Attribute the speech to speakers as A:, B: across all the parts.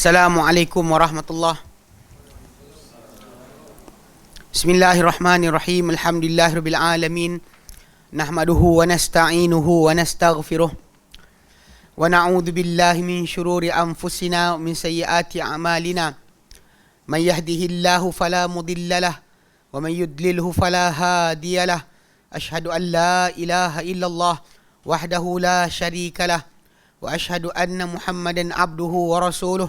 A: Assalamualaikum warahmatullahi. Bismillahirrahmanirrahim. Alhamdulillahirabbil alamin. Nahmaduhu wa nasta'inuhu wa nastaghfiruh. Wa na'udzu billahi min shururi anfusina wa min sayyiati a'malina. Man yahdihillahu fala mudilla lahu wa man yudlilhu fala hadiya lahu. Ashhadu an la ilaha illallah wahdahu la syarika lahu wa ashhadu anna Muhammadan abduhu wa rasuluh.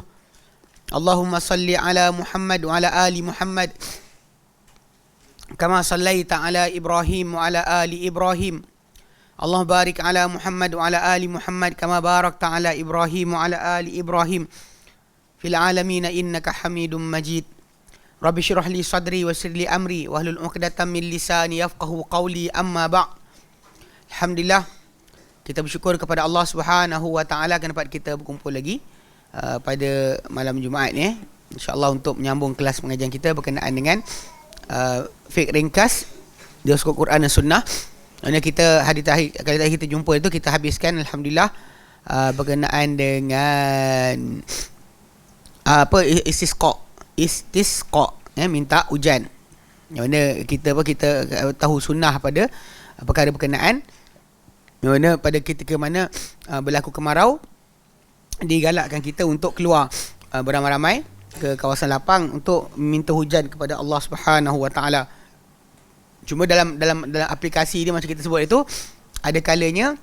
A: Allahumma salli ala Muhammad wa ala ali Muhammad kama sallaita ala Ibrahim wa ala ali Ibrahim. Allahumma barik ala Muhammad wa ala ali Muhammad kama barakta ala Ibrahim wa ala ali Ibrahim fil alamin innaka Hamidum Majid. Rabbi shrah li sadri wa yassir li amri wahlul 'uqdatam min lisani yafqahu qawli, amma ba'. Alhamdulillah, kita bersyukur kepada Allah Subhanahu wa taala kerana dapat kita berkumpul lagi pada malam Jumaat ni, insya-Allah, untuk menyambung kelas pengajian kita berkenaan dengan fiqh ringkas di Usul Quran dan Sunnah. Mana kita kali terakhir kita jumpa itu kita habiskan alhamdulillah berkenaan dengan istisqa, minta hujan. Yang mana kita tahu sunnah pada perkara berkenaan, yang mana pada ketika mana berlaku kemarau, digalakkan kita untuk keluar beramai-ramai ke kawasan lapang untuk minta hujan kepada Allah Subhanahu wa taala. Cuma dalam aplikasi dia macam kita sebut itu, ada kalanya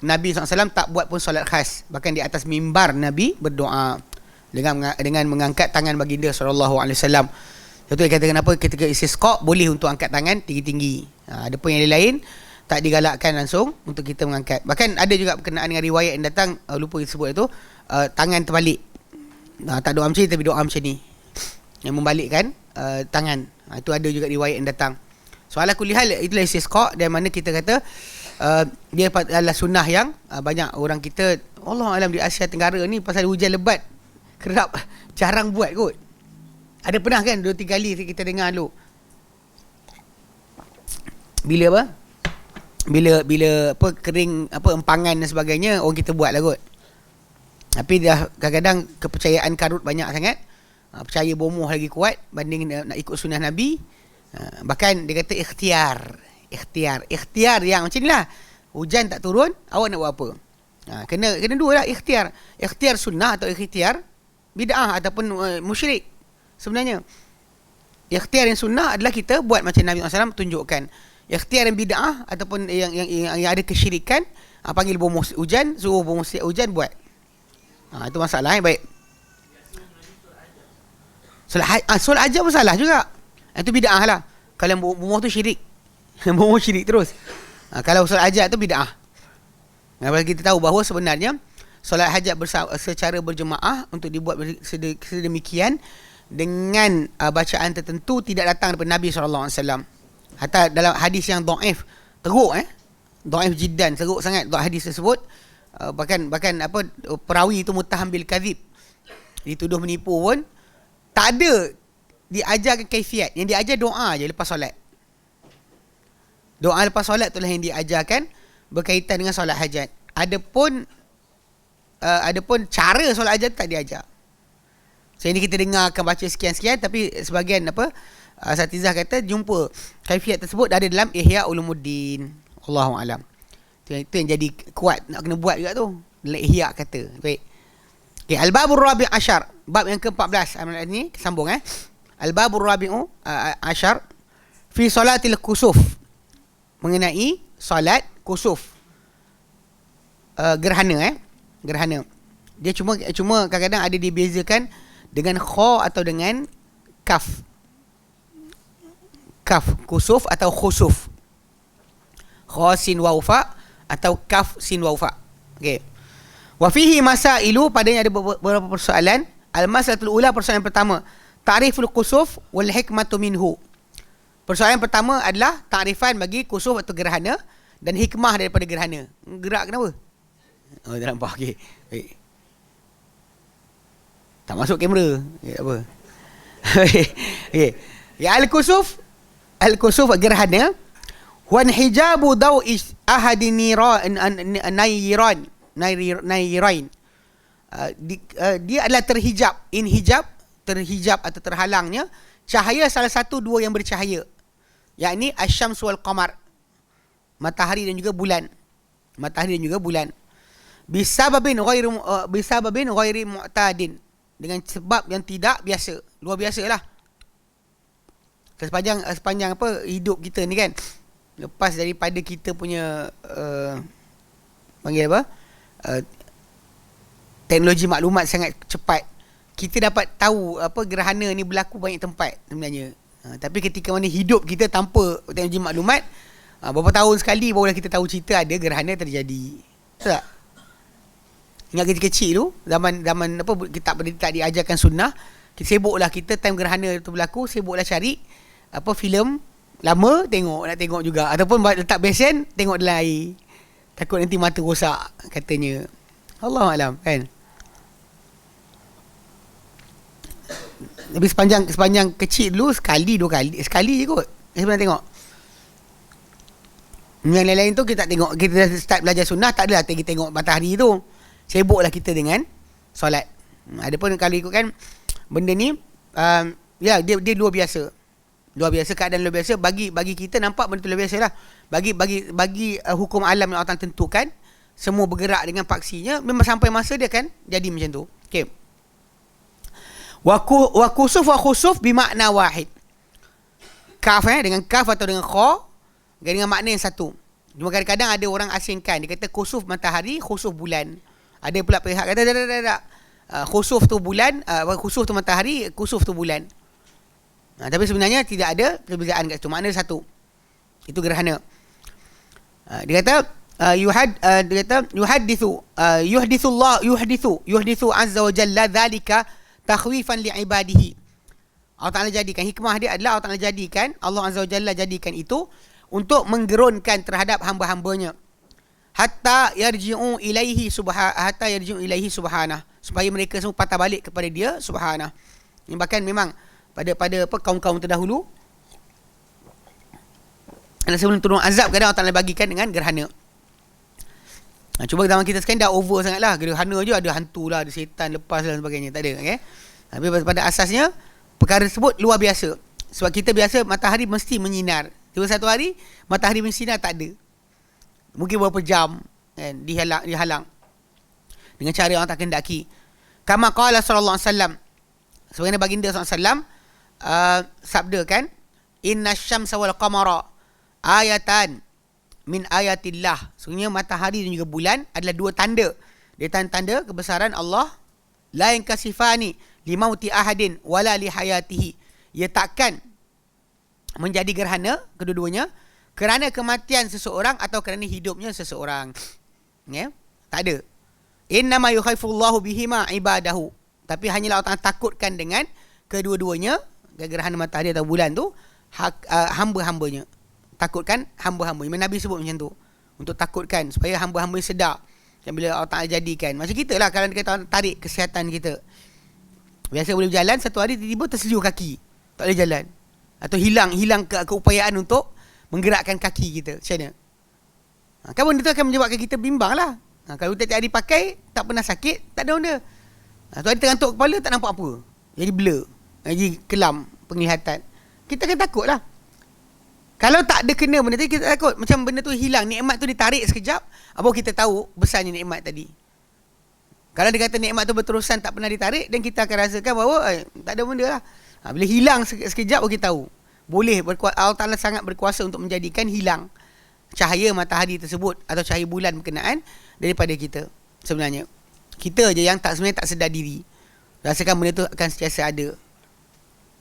A: Nabi SAW tak buat pun solat khas. Bahkan di atas mimbar Nabi berdoa dengan mengangkat tangan baginda sallallahu alaihi wasallam. Itu dia kata kenapa ketika istisqa boleh untuk angkat tangan tinggi-tinggi. Adapun yang lain tak digalakkan langsung untuk kita mengangkat. Bahkan ada juga berkenaan dengan riwayat yang datang, lupa disebut itu, tangan terbalik. Tak doa macam ni tapi doa macam ni, yang membalikkan tangan. Itu ada juga riwayat yang datang. So ala kulli hal, itulah istisqa, dan mana kita kata dia adalah sunnah yang banyak orang kita, Allah alam, di Asia Tenggara ni pasal hujan lebat kerap jarang buat kot. Ada pernah kan 2-3 kali kita dengar dulu, bila kering empangan dan sebagainya, orang kita buat lah kot. Tapi dah kadang-kadang kepercayaan karut banyak sangat, percaya bomoh lagi kuat banding nak ikut sunnah Nabi. Bahkan dia kata ikhtiar yang macam ni lah, hujan tak turun, awak nak buat apa? Kena dua lah, ikhtiar sunnah atau ikhtiar bid'ah ataupun musyrik. Sebenarnya ikhtiar yang sunnah adalah kita buat macam Nabi SAW tunjukkan. Ikhtiar yang bid'ah ataupun yang ada kesyirikan, panggil bomoh hujan, suruh bomoh hujan buat. Itu masalah. Baik. Solat hajat pun salah juga. Itu bid'ah lah. Kalau bomoh tu syirik. Bomoh syirik terus. Kalau solat hajat tu bid'ah. Kita tahu bahawa sebenarnya solat hajat secara berjemaah untuk dibuat sedemikian dengan bacaan tertentu tidak datang daripada Nabi SAW. Hatta dalam hadis yang dhaif, teruk dhaif jiddan, teruk sangat hadis tersebut. Bahkan perawi itu muttaham bil kadzib, dituduh menipu pun, tak ada diajarkan kaifiat. Yang diajar doa je lepas solat. Doa lepas solat itulah yang diajarkan berkaitan dengan solat hajat. Adapun cara solat hajat tak diajar. So ini kita dengar akan baca sekian-sekian, tapi sebahagian asatizah kata jumpa kaifiat tersebut ada dalam Ihya Ulumuddin. Allahu alam. Itu yang jadi kuat nak kena buat juga tu. Dalam Ihya kata. Baik. Okay, Al-Babur Rabi' Ashar, bab yang ke-14 ni sambung Al-Babur Rabi'u Ashar fi salatil kusuf, mengenai solat kusuf, gerhana. Gerhana. Dia cuma kadang-kadang ada dibezakan dengan kha atau dengan kaf. Kaf kusuf atau khusuf. Kha sin waw fa atau kaf sin waw fa. Okey. Wa fihi masailu, padanya ada beberapa persoalan. Al-masalatul ula, persoalan pertama, ta'riful kusuf wal hikmatu minhu. Persoalan pertama adalah ta'rifan bagi kusuf atau gerhana dan hikmah daripada gerhana. Gerak kenapa? Oh, tak nampak. Okey. Baik. Tak masuk kamera. Tak apa. Okey. Ya, al-kusuf gerhana, wan hijabu daw ahadi nayrain, dia adalah terhijab atau terhalangnya cahaya salah satu dua yang bercahaya, yakni asyams wal qamar, matahari dan juga bulan. Matahari dan juga bulan. Bisababin ghairi mu'tadin, dengan sebab yang tidak biasa, luar biasalah. Sepanjang hidup kita ni kan, lepas daripada kita punya panggil apa, teknologi maklumat sangat cepat, kita dapat tahu gerhana ni berlaku banyak tempat sebenarnya. Tapi ketika mana hidup kita tanpa teknologi maklumat, berapa tahun sekali barulah kita tahu cerita ada gerhana terjadi. Betul tak? Ingat kecil-kecil tu, zaman kita tak diajarkan sunnah, kita sibuklah, kita time gerhana tu berlaku, sibuklah cari filem lama, nak tengok juga, ataupun letak besen tengok dalam air, takut nanti mata rosak katanya. Allahualam kan. Tapi sepanjang kecil dulu, sekali je kot saya pernah tengok. Yang lain-lain tu kita tak tengok. Kita dah start belajar sunnah, tak adalah tengok matahari tu, sibuklah kita dengan solat. Adapun kalau ikutkan benda ni, dia luar biasa. Keadaan luar biasa bagi kita nampak benda tu luar biasa lah. Bagi hukum alam yang Allah tentukan, semua bergerak dengan paksinya, memang sampai masa dia kan jadi macam tu. Okey. Wa khusuf bimakna wahid. Kaf dengan kaf atau dengan kha dengan makna yang satu. Cuma kadang-kadang ada orang asingkan, dia kata khusuf matahari, khusuf bulan. Ada pula pihak kata tak. Khusuf tu bulan, khusuf tu matahari, khusuf tu bulan. Tapi sebenarnya tidak ada perbezaan kat situ. Makna satu. Itu gerhana. Dia kata yuhdithu azza wa jalla dhalika takhwifan li'ibadihi. Allah Ta'ala jadikan, hikmah dia adalah Allah Ta'ala jadikan, Allah Azza wa Jalla jadikan itu untuk menggerunkan terhadap hamba-hambanya, hatta yarji'u ilaihi subhanah, supaya mereka semua patah balik kepada dia subhanah. Ini bahkan memang pada kaum-kaum terdahulu, dan sebelum turun azab, kadang Allah Ta'ala bagikan dengan gerhana. Cuba zaman kita sekarang dah over sangat lah. Gerhana je ada hantu lah, ada setan lepas dan sebagainya. Tak ada, okay? Tapi pada asasnya perkara tersebut luar biasa. Sebab kita biasa matahari mesti menyinar. Tiba satu hari matahari mensinar tak ada. Mungkin beberapa jam kan, dihalang dengan cara yang Allah tak kendaki. Kama qala sallallahu alaihi wasallam, sebagaimana baginda sallallahu alaihi wasallam sabdakan, inna syamsa wal qamara ayatan min ayatillah. Sebenarnya matahari dan juga bulan adalah dua tanda. Dia tanda kebesaran Allah. La yankasifani limauti ahadin wala lihayatihi. Ia takkan menjadi gerhana kedua-duanya kerana kematian seseorang atau kerana hidupnya seseorang. Ya? Tak ada. Innama yukhaifullahu bihima ibadahu. Tapi hanyalah Allah takutkan dengan kedua-duanya, gerhana matahari atau bulan tu, hamba-hambanya. Takutkan hamba-hamba. Nabi sebut macam tu, untuk takutkan supaya hamba-hamba sedar. Dan bila Allah Ta'ala jadikan, macam kita lah, kalau kita tarik kesihatan kita, biasa boleh berjalan, satu hari tiba-tiba terseljur kaki, tak boleh jalan, atau hilang keupayaan untuk menggerakkan kaki kita. Macam mana? Kan benda tu akan menyebabkan kita bimbang lah. Kalau tiap-tiap hari pakai, tak pernah sakit, tak ada benda. Satu hari terantuk kepala, tak nampak apa, jadi blur, jadi kelam penglihatan. Kita akan takut lah. Kalau tak ada kena benda tu, kita takut macam benda tu hilang, nikmat tu ditarik sekejap, baru kita tahu besarnya nikmat tadi. Kalau dia kata nikmat tu berterusan tak pernah ditarik, dan kita akan rasakan bahawa tak ada benda lah. Bila hilang sekejap, baru kita tahu. Boleh, Allah Ta'ala sangat berkuasa untuk menjadikan hilang cahaya matahari tersebut atau cahaya bulan berkenaan daripada kita. Sebenarnya kita je yang sebenarnya tak sedar diri, rasakan benda tu akan sentiasa ada.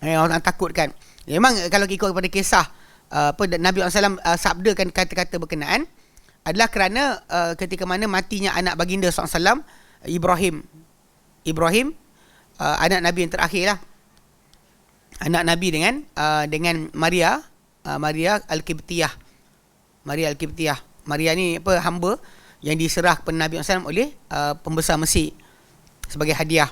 A: Allah takutkan. Memang kalau ikut kepada kisah Nabi SAW sabdakan kata-kata berkenaan adalah kerana ketika mana matinya anak baginda SAW, Ibrahim, anak Nabi yang terakhir lah, anak Nabi dengan Maria Al-Qibtiyah. Maria ni hamba yang diserah kepada Nabi SAW oleh pembesar Mesir sebagai hadiah.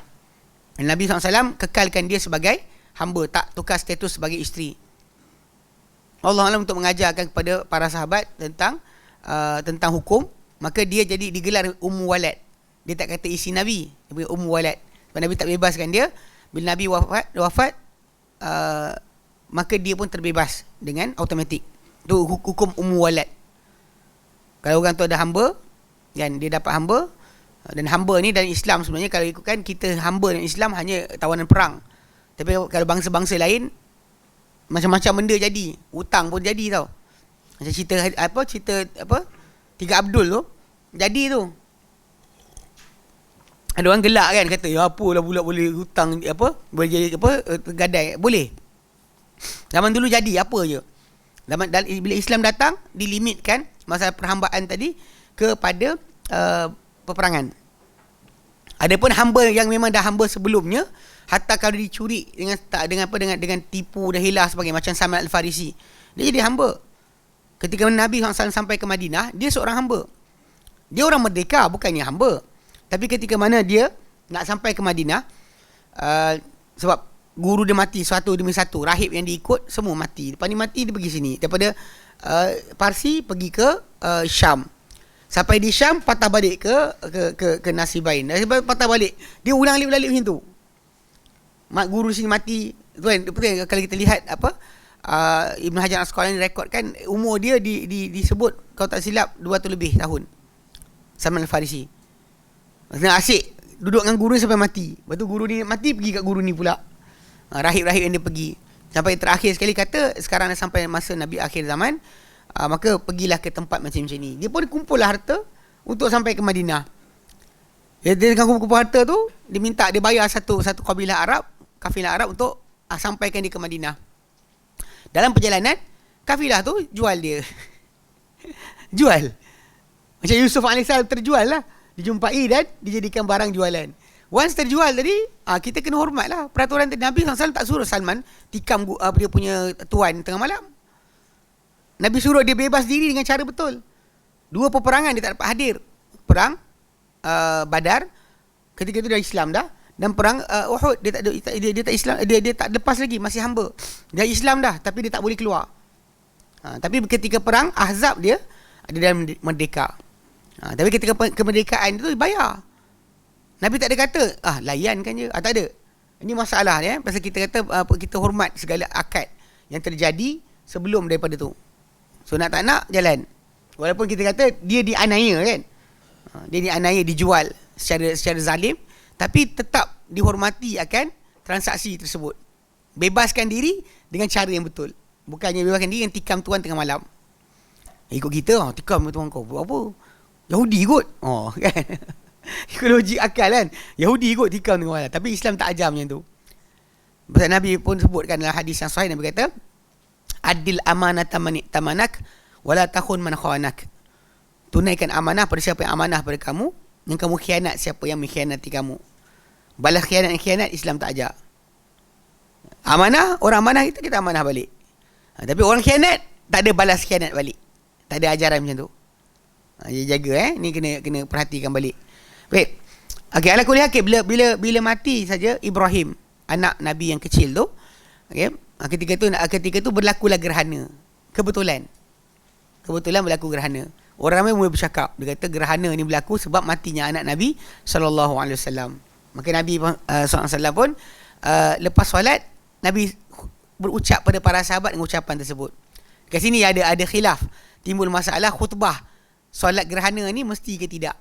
A: Dan Nabi SAW kekalkan dia sebagai hamba, tak tukar status sebagai isteri. Allah Allah untuk mengajarkan kepada para sahabat tentang hukum, maka dia jadi digelar Ummu Walad. Dia tak kata isteri Nabi, dia punya Ummu Walad. Sebab Nabi tak bebaskan dia. Bila Nabi wafat maka dia pun terbebas dengan automatik. Itu hukum Ummu Walad. Kalau orang tu ada hamba, kan, dia dapat hamba. Dan hamba ni dalam Islam sebenarnya, kalau ikutkan kita hamba dalam Islam hanya tawanan perang. Tapi kalau bangsa-bangsa lain, macam-macam benda jadi. Hutang pun jadi tau. Macam cerita Tiga Abdul tu jadi tu. Ada orang gelak kan, kata ya apalah pula boleh hutang boleh jadi gadai. Boleh. Zaman dulu jadi apa je. Bila Islam datang, dilimitkan masalah perhambaan tadi kepada peperangan. Adapun hamba yang memang dah hamba sebelumnya, hatta kalau dicuri dengan tipu dan hilah sebagainya, macam Salman Al-Farisi, dia jadi hamba. Ketika Nabi SAW sampai ke Madinah, dia seorang hamba. Dia orang merdeka, bukannya hamba. Tapi ketika mana dia nak sampai ke Madinah, sebab guru dia mati satu demi satu, rahib yang diikut semua mati. Lepas ni mati, dia pergi sini. Daripada Parsi pergi ke Syam. Sampai di Syam, patah balik ke Nasibain. Patah balik. Dia ulang balik macam tu. Mak guru sini mati. Tuan, kalau kita lihat Ibn Hajar Al-Asqalani rekodkan umur dia disebut, kalau tak silap, 200 lebih tahun. Salman Al-Farisi. Maksudnya asyik duduk dengan guru sampai mati. Lepas tu guru ni mati, pergi kat guru ni pula. Rahib-rahib yang dia pergi. Sampai terakhir sekali kata, sekarang dah sampai masa Nabi akhir zaman, maka pergilah ke tempat macam ni. Dia pun kumpullah harta untuk sampai ke Madinah. Dia dengan kumpul harta tu, dia bayar satu kabilah Arab untuk sampaikan dia ke Madinah. Dalam perjalanan, kafilah tu jual dia. Jual. Macam Yusuf AS terjual lah. Dijumpai dan dijadikan barang jualan. Once terjual tadi, kita kena hormat lah. Peraturan Nabi SAW tak suruh Salman tikam dia punya tuan tengah malam. Nabi suruh dia bebas diri dengan cara betul. 2 peperangan dia tak dapat hadir. Perang Badar, ketika itu dah Islam dah. Dan perang Uhud, dia tak Islam, dia tak lepas lagi, masih hamba. Dia Islam dah, tapi dia tak boleh keluar. Tapi ketika perang Ahzab, dia ada dalam merdeka. Tapi ketika kemerdekaan itu bayar. Nabi tak ada kata layankan je. Tak ada. Ini masalah ya, pasal kita kata kita hormat segala akad yang terjadi sebelum daripada tu. So nak tak nak jalan. Walaupun kita kata dia dianiaya kan. Dia dianiaya, dijual secara zalim, tapi tetap dihormati akan transaksi tersebut. Bebaskan diri dengan cara yang betul. Bukannya bebaskan diri dengan tikam tuan tengah malam. Ikut kita, tikam tuan kau buat apa? Yahudi kot. Kan. Ikut logik akal kan. Yahudi kot tikam tengah malam. Tapi Islam tak ajar macam tu. Pasal Nabi pun sebutkan dalam hadis yang sahih, Nabi kata, adil amanata man tamanak wala takhun man khawanak. Tunaikan amanah pada siapa yang amanah pada kamu, yang kamu khianat siapa yang mengkhianati kamu. Balas khianat Islam tak ajar. Amanah, orang amanah kita amanah balik. Tapi orang khianat tak ada balas khianat balik. Tak ada ajaran macam tu. Jaga ni kena perhatikan balik. Baik. Okey, ala kulli hal, bila mati saja Ibrahim, anak Nabi yang kecil tu, okey, ketika tu berlakulah gerhana. Kebetulan berlaku gerhana. Orang ramai mula bercakap, dia kata gerhana ni berlaku sebab matinya anak Nabi SAW. Maka Nabi SAW pun lepas solat, Nabi berucap pada para sahabat dengan ucapan tersebut. Kat sini ada khilaf, timbul masalah khutbah solat gerhana ni mesti ke tidak.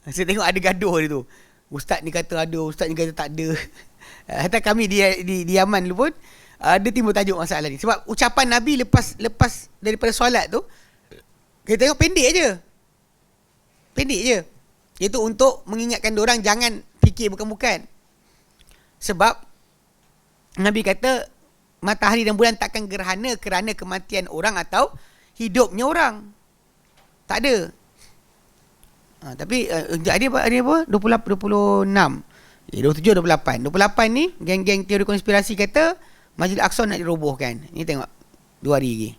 A: Saya tengok ada gaduh dia tu. Ustaz ni kata ada, ustaz ni kata tak ada. Hatta kami di Yaman dulu pun ada timbul tajuk masalah ni. Sebab ucapan Nabi lepas daripada solat tu, kita tengok pendek je. Iaitu untuk mengingatkan diorang jangan fikir bukan-bukan. Sebab Nabi kata matahari dan bulan takkan gerhana kerana kematian orang atau hidupnya orang. Tak ada. Tapi ada apa? 26. 27, 28. 28 ni geng-geng teori konspirasi kata Masjid Al-Aqsa nak dirobohkan. Ni tengok 2 hari lagi.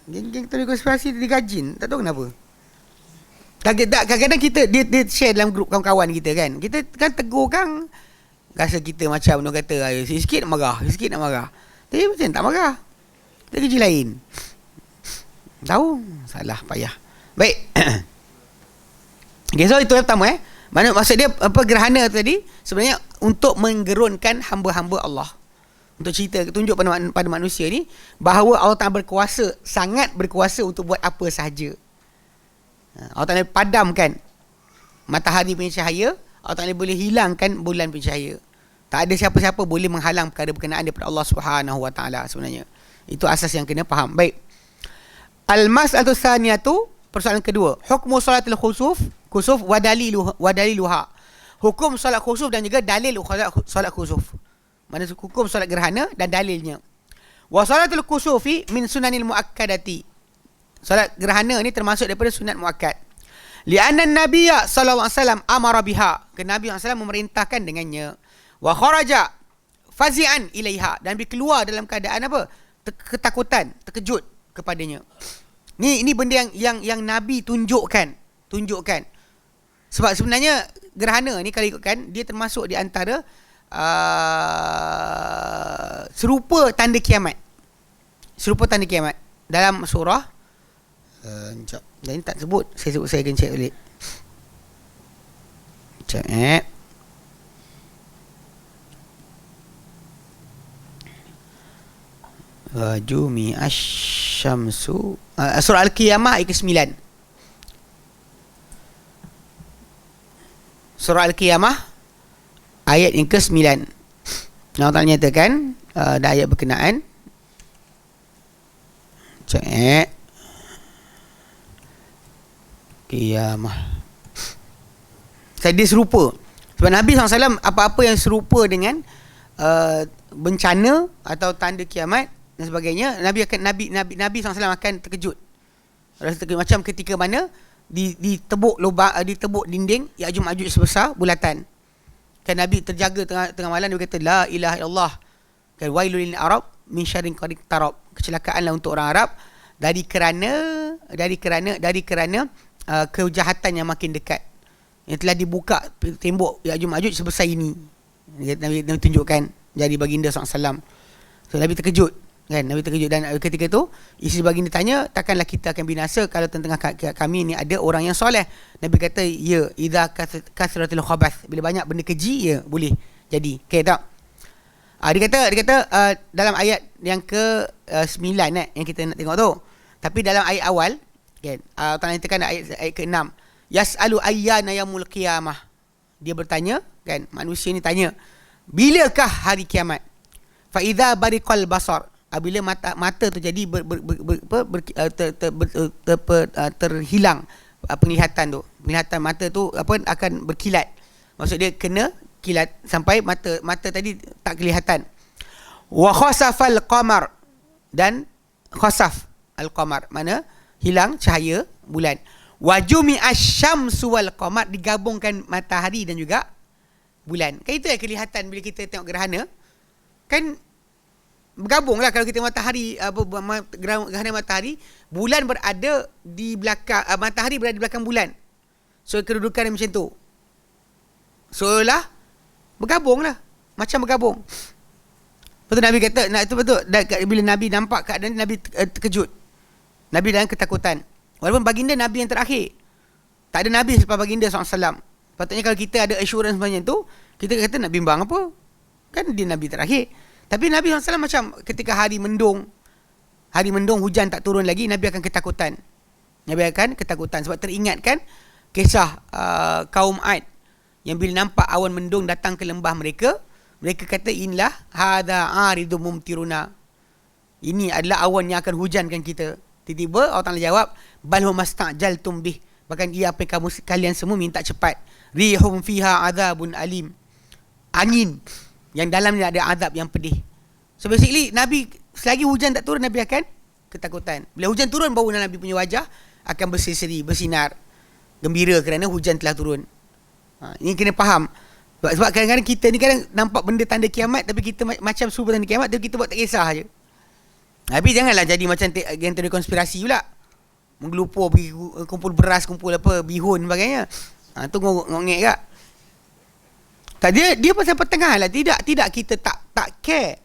A: Geng-geng teori konspirasi digajin. Tak tahu kenapa. Kadang-kadang dia share dalam grup kawan-kawan kita kan. Kita kan tegur kan, rasa kita macam orang kata sikit nak marah. Tapi macam tak marah. Kita kerja lain. Tahu? Salah, payah. Baik. Okay, so itu yang pertama Maksud dia apa, gerhana tadi sebenarnya untuk menggerunkan hamba-hamba Allah. Untuk cerita, tunjuk pada manusia ni bahawa Allah Ta'ala berkuasa, sangat berkuasa untuk buat apa sahaja. Allah Ta'ala padamkan matahari punya cahaya, Allah Ta'ala boleh hilangkan bulan punya cahaya. Tak ada siapa-siapa boleh menghalang perkara berkenaan daripada Allah Subhanahu Wa Ta'ala sebenarnya. Itu asas yang kena faham. Baik. Al-mas'alatu tsaniyatu, persoalan kedua, hukmu salatil khusuf wa daliluha. Hukum solat khusuf dan juga dalil solat khusuf. Mana hukum solat gerhana dan dalilnya. Wa salatul khusufi min sunanil muakkadati. Solat gerhana ni termasuk daripada sunat muakkad. Li'anna an-nabiyya sallallahu alaihi wasallam amara biha. Kerana Nabi sallallahu alaihi wasallam memerintahkan dengannya. Wa kharaja fazi'an ilaiha, dan keluar dalam keadaan apa? Ketakutan, terkejut kepadanya. Ni benda yang Nabi tunjukkan. Sebab sebenarnya gerhana ni kalau ikutkan dia termasuk di antara serupa tanda kiamat. Dalam surah sekejap. Dan tak sebut. Saya akan cek balik. Sekejap. Jumi asyamsu, surah Al-Qiyamah ayat ke-9. Surah Al-Qiyamah ayat yang ke-9. Allah Ta'ala nyatakan ada ayat berkenaan. Cek Qiyamah. Dia serupa. Sebab Nabi SAW apa-apa yang serupa dengan bencana atau tanda kiamat dan sebagainya, Nabi SAW akan terkejut. Macam ketika mana ditebuk lubang, ditebuk dinding Ya'juj Ma'juj sebesar bulatan. Kan Nabi terjaga tengah malam, dia kata la ilaha illallah, kan wailul lil arab min syarrin qad tarab. Kecelakaanlah untuk orang Arab dari kerana kejahatan yang makin dekat, yang telah dibuka tembok Ya'juj Ma'juj sebesar ini. Nabi tunjukkan jari baginda SAW. So Nabi terkejut, kan? Nabi terkejut. Dan ketika itu isteri baginda tanya, takkanlah kita akan binasa kalau tengah kami ni ada orang yang soleh? Nabi kata, ya, idza kasratul khabath, bila banyak benda keji, ya boleh jadi. Okey tak? Dia kata dalam ayat yang ke-9 yang kita nak tengok tu. Tapi dalam ayat awal, kan, Allah nyatakan ayat ke-6, yas'alu ayyana yaumul qiyamah. Dia bertanya, kan, manusia ni tanya, bilakah hari kiamat? Fa idza bariqal basar, apabila mata tu jadi terhilang penglihatan tu. Penglihatan mata tu akan berkilat. Maksud dia kena kilat sampai mata tadi tak kelihatan. Wa khasafal qamar, dan khasaf al-qamar, mana hilang cahaya bulan. Wa jumi'asy syamsu wal qamar, digabungkan matahari dan juga bulan. Kan itu yang kelihatan bila kita tengok gerhana. Kan bergabunglah. Kalau kita gerhana matahari, bulan berada di belakang, matahari berada di belakang bulan. So kedudukan dia macam tu. Seolah bergabunglah, macam bergabung. Betul Nabi kata, itu betul. Bila Nabi nampak keadaan, Nabi terkejut. Nabi dalam ketakutan. Walaupun baginda Nabi yang terakhir, tak ada Nabi selepas baginda SAW. Patutnya kalau kita ada assurance macam tu, kita kata nak bimbang apa? Kan dia Nabi terakhir. Tapi Nabi SAW macam ketika hari mendung hujan tak turun lagi, Nabi akan ketakutan. Sebab teringatkan kisah kaum Ad yang bila nampak awan mendung datang ke lembah mereka kata, inilah hadza aridum mumtiruna, ini adalah awan yang akan hujankan kita. Tiba-tiba Allah Ta'ala jawab, bal hum mastajaltum bih, bahkan ia apa yang kalian semua minta cepat. Rihum fiha adzabun alim, angin yang dalamnya ada azab yang pedih. So basically Nabi, selagi hujan tak turun, Nabi akan ketakutan. Bila hujan turun, baru Nabi punya wajah akan berseri-seri, bersinar, gembira kerana hujan telah turun. Ini kena faham. Sebab kadang-kadang kita ni kadang nampak benda tanda kiamat, tapi kita macam serupa tanda kiamat, tapi kita buat tak kisah je. Tapi janganlah jadi macam yang teori konspirasi pula, menggelupur, pergi kumpul beras, kumpul bihun sebagainya. Tu ngongek kak. Tak, dia pasal pertengahan lah. Tidak kita tak care.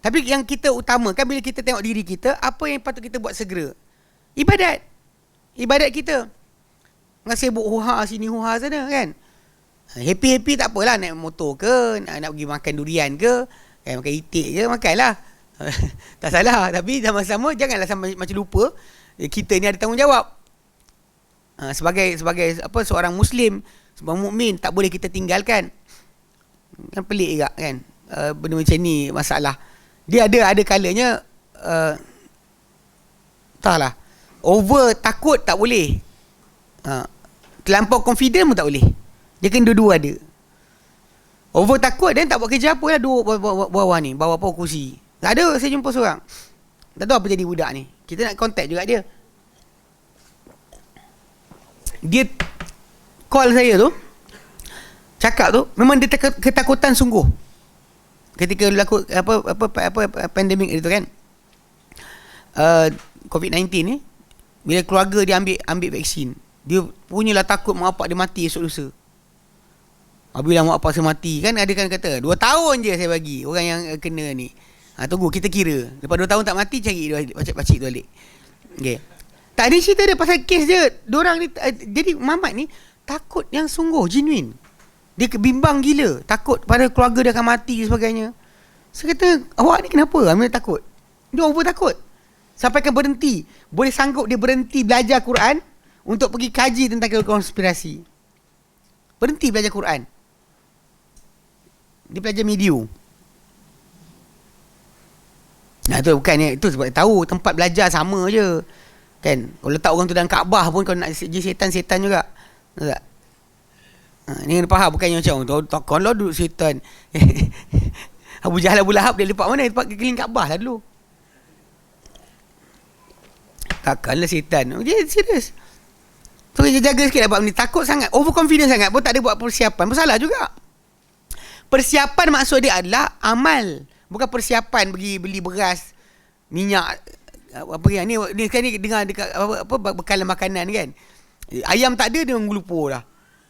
A: Tapi yang kita utamakan bila kita tengok diri kita, apa yang patut kita buat segera? Ibadat kita. Nggak sibuk huha sini huha sana, kan? Happy-happy tak apalah, naik motor ke, nak pergi makan durian ke, makan itik ke, makanlah. Tak salah. Tapi sama-sama janganlah sampai macam lupa kita ni ada tanggungjawab. Sebagai seorang Muslim, seorang mukmin, tak boleh kita tinggalkan. Kan pelik juga kan, benda macam ni masalah. Dia ada kalanya entahlah, over takut tak boleh, terlampau confident pun tak boleh. Dia kena dua-dua ada. Over takut dan tak buat kerja apa lah, duduk bawah ni, bawah apa kursi. Tak ada, saya jumpa seorang, tak tahu apa jadi budak ni. Kita nak contact juga dia. Dia call saya tu, cakap tu memang dia ketakutan sungguh ketika berlaku pandemik itu kan, COVID-19 ni. Bila keluarga dia ambil vaksin, dia punyalah takut mak bapak dia mati esok lusa. Bila mak bapak saya mati kan, ada kan kata 2 tahun je saya bagi orang yang kena ni. Tunggu kita kira, lepas 2 tahun tak mati, cari pakcik tu balik. Okay. Tak ada cerita dia pasal kes dia. Diorang ni, jadi Mamat ni takut yang sungguh, genuine. Dia bimbang gila, takut pada keluarga dia akan mati dan sebagainya. Saya kata, awak ni kenapa Amir takut? Dia over takut sampai kan berhenti. Boleh sanggup dia berhenti belajar Quran untuk pergi kaji tentang konspirasi. Berhenti belajar Quran, dia belajar medium. Tu bukannya, itu sebab tahu tempat belajar sama je kan. Kalau letak orang tu dalam Kaabah pun, kalau nak jadi setan juga. Tak? Ni kena faham, bukannya macam takkanlah duduk setan. Abu Jahal, Abu Lahab, dia lepak mana? Lepak keliling Kaabah lah dulu. Takkanlah setan. Dia serius. So dia jaga sikit lah bab ni. Takut sangat, overconfident sangat pun tak ada buat persiapan. Bersalah juga. Persiapan maksud dia adalah amal, bukan persiapan pergi beli beras, minyak, apa yang ni sekarang ni dengar dekat bekalan makanan kan. Ayam tak ada, dia ngelupur dah.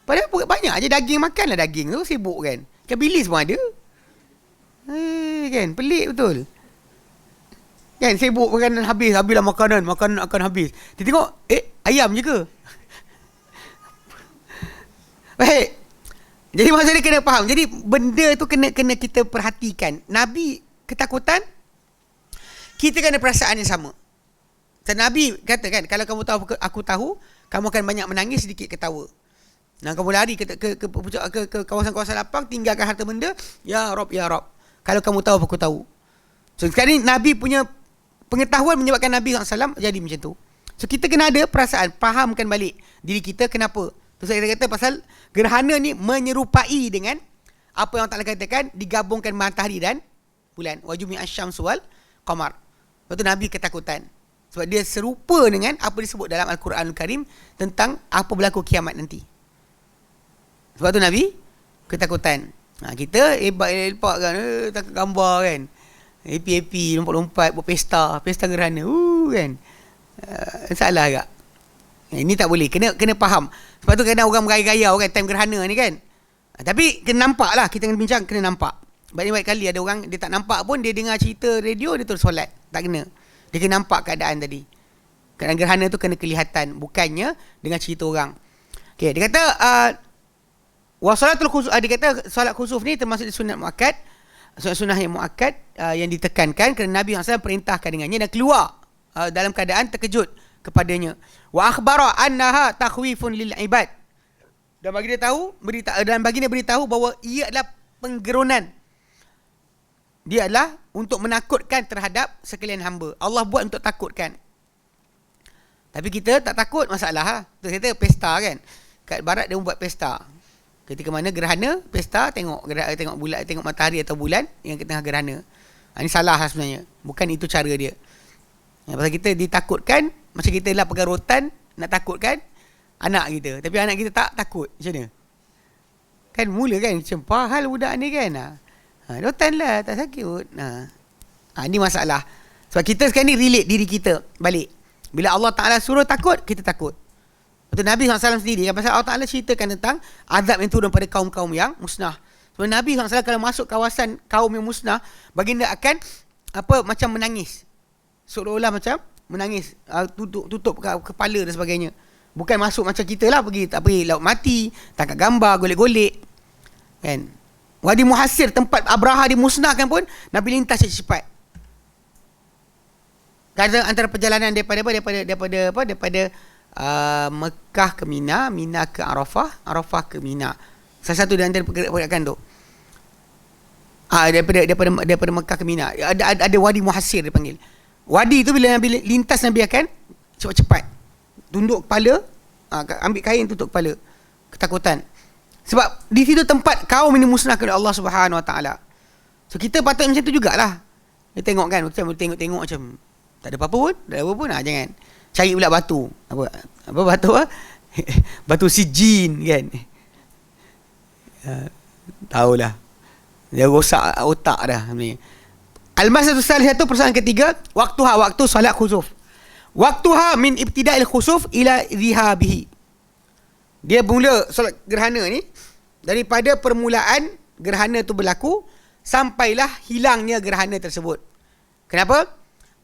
A: Padahal banyak je daging, makanlah daging tu, sibuk kan. Ikan bilis pun ada. Kan pelik betul. Kan sibuk makanan habislah makanan akan habis. Dia tengok ayam je ke? Baik. Jadi maksudnya kena faham. Jadi benda tu kena kita perhatikan. Nabi ketakutan, kita kena perasaan yang sama. Dan Nabi kata kan, kalau kamu tahu aku tahu, kamu akan banyak menangis, sedikit ketawa. Kamu lari ke kawasan-kawasan lapang, tinggalkan harta benda, ya Rob. Kalau kamu tahu aku tahu. So sekarang ni Nabi punya pengetahuan menyebabkan Nabi SAW jadi macam tu. So kita kena ada perasaan, fahamkan balik diri kita kenapa. Terus saya kata pasal gerhana ni menyerupai dengan apa yang Allah Ta'ala katakan, digabungkan matahari dan bulan. Wa jumi'asy syamsu wal qamar. Lepas tu Nabi ketakutan, sebab dia serupa dengan apa disebut dalam Al-Quranul Karim tentang apa berlaku kiamat nanti. Sebab tu Nabi ketakutan. Kita lepak kan, takut gambar kan, happy lompat-lompat, buat pesta gerhana kan. Salah agak. Ini tak boleh, kena faham. Sebab tu kadang orang bergaya-gaya kan time gerhana ni kan. Tapi kena nampak lah, kita kena bincang, kena nampak. Banyak kali ada orang dia tak nampak pun, dia dengar cerita radio, dia terus solat. Tak kena. Dia kena nampak keadaan tadi. Keadaan gerhana tu kena kelihatan, bukannya dengan cerita orang. Okay, dia kata wasalatul khusuf, dia kata solat khusuf ni termasuk sunat muakkad, sunat yang muakkad yang ditekankan kerana Nabi SAW perintahkan dengannya dan keluar dalam keadaan terkejut kepadanya. Wa akhbara annaha takhwifun lil ibad, dan bagi dia beritahu bahawa ia adalah penggerunan. Dia adalah untuk menakutkan terhadap sekalian hamba. Allah buat untuk takutkan. Tapi kita tak takut, masalah. Tu kata pesta kan. Kat barat dia buat pesta. Ketika mana gerhana, pesta, tengok bulan, tengok matahari atau bulan yang tengah gerhana. Ini salah lah sebenarnya. Bukan itu cara dia. Pasal kita ditakutkan, macam kita lah pegang rotan, nak takutkan anak kita. Tapi anak kita tak takut. Macam mana? Kan mula kan, macam pahal budak ni kan. Rotan lah, tak sakit. Ini masalah. Sebab kita sekarang ni relate diri kita balik. Bila Allah Ta'ala suruh takut, kita takut. Betul, Nabi SAW sendiri, pasal Allah Ta'ala ceritakan tentang azab yang turun pada kaum-kaum yang musnah. Sebab Nabi SAW kalau masuk kawasan kaum yang musnah, baginda akan macam menangis. Seolah-olah macam menangis, tutup kepala dan sebagainya. Bukan masuk macam kita lah, pergi laut mati, tangkap gambar, golek-golek. Kan? Wadi Muhassir, tempat Abraha dimusnahkan pun, Nabi lintas cepat. Kadang antara perjalanan daripada Mekah ke Mina, Mina ke Arafah, Arafah ke Mina. Salah satu di antara pergerakan tu. Daripada Mekah ke Mina. Ada Wadi Muhassir dipanggil. Wadi tu bila Nabi lintas, Nabi akan cepat-cepat tunduk kepala, ambil kain tutup kepala, ketakutan. Sebab di situ tempat kaum ini musnahkan oleh Allah Subhanahu Wa Taala. So kita patut macam tu jugalah. Dia tengok kan, macam tengok macam tak ada apa-apa pun, jangan. Cari pula batu. Apa batu batu sijin kan. Tahulah. Dia rosak otak dah sebenarnya. Al-Mas'alatu Salihatu, persoalan ketiga, waktu solat khusuf. Waktuha min ibtida'il khusuf ila dhihabihi. Dia mula solat gerhana ni daripada permulaan gerhana tu berlaku sampailah hilangnya gerhana tersebut. Kenapa?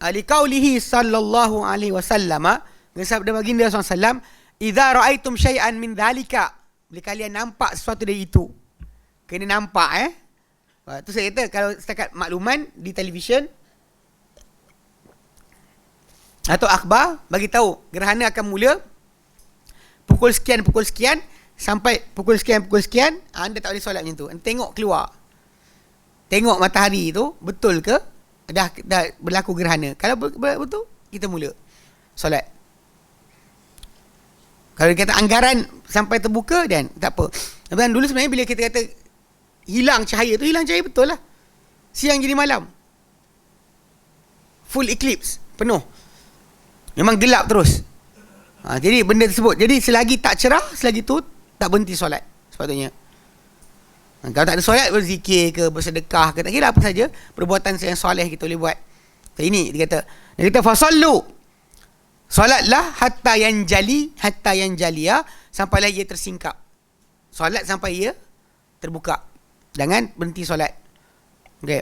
A: Liqaulihi sallallahu alaihi wasallam, sabda baginda SAW, idza ra'aitum syai'an min dhalika, bila kalian nampak sesuatu dari itu. Kena nampak tu saya kata, kalau setakat makluman di televisyen atau akhbar bagi tahu gerhana akan mula pukul sekian sampai pukul sekian, anda tak boleh solat macam tu. Anda tengok keluar, tengok matahari tu betul ke dah berlaku gerhana. Kalau betul, kita mula solat. Kalau dia kata anggaran sampai terbuka, dan tak apa. Dan dulu sebenarnya bila kita kata hilang cahaya betul lah. Siang jadi malam, full eclipse, penuh, memang gelap terus. Jadi benda tersebut, jadi selagi tak cerah, selagi tu tak berhenti solat sepatutnya. Kalau tak ada solat, berzikir ke, bersedekah ke, tak kira apa saja perbuatan yang soleh kita boleh buat. So, ini dia kata fasallu, solatlah hatta yanjaliya, sampailah ia tersingkap. Solat sampai ia terbuka, jangan berhenti solat. Okey.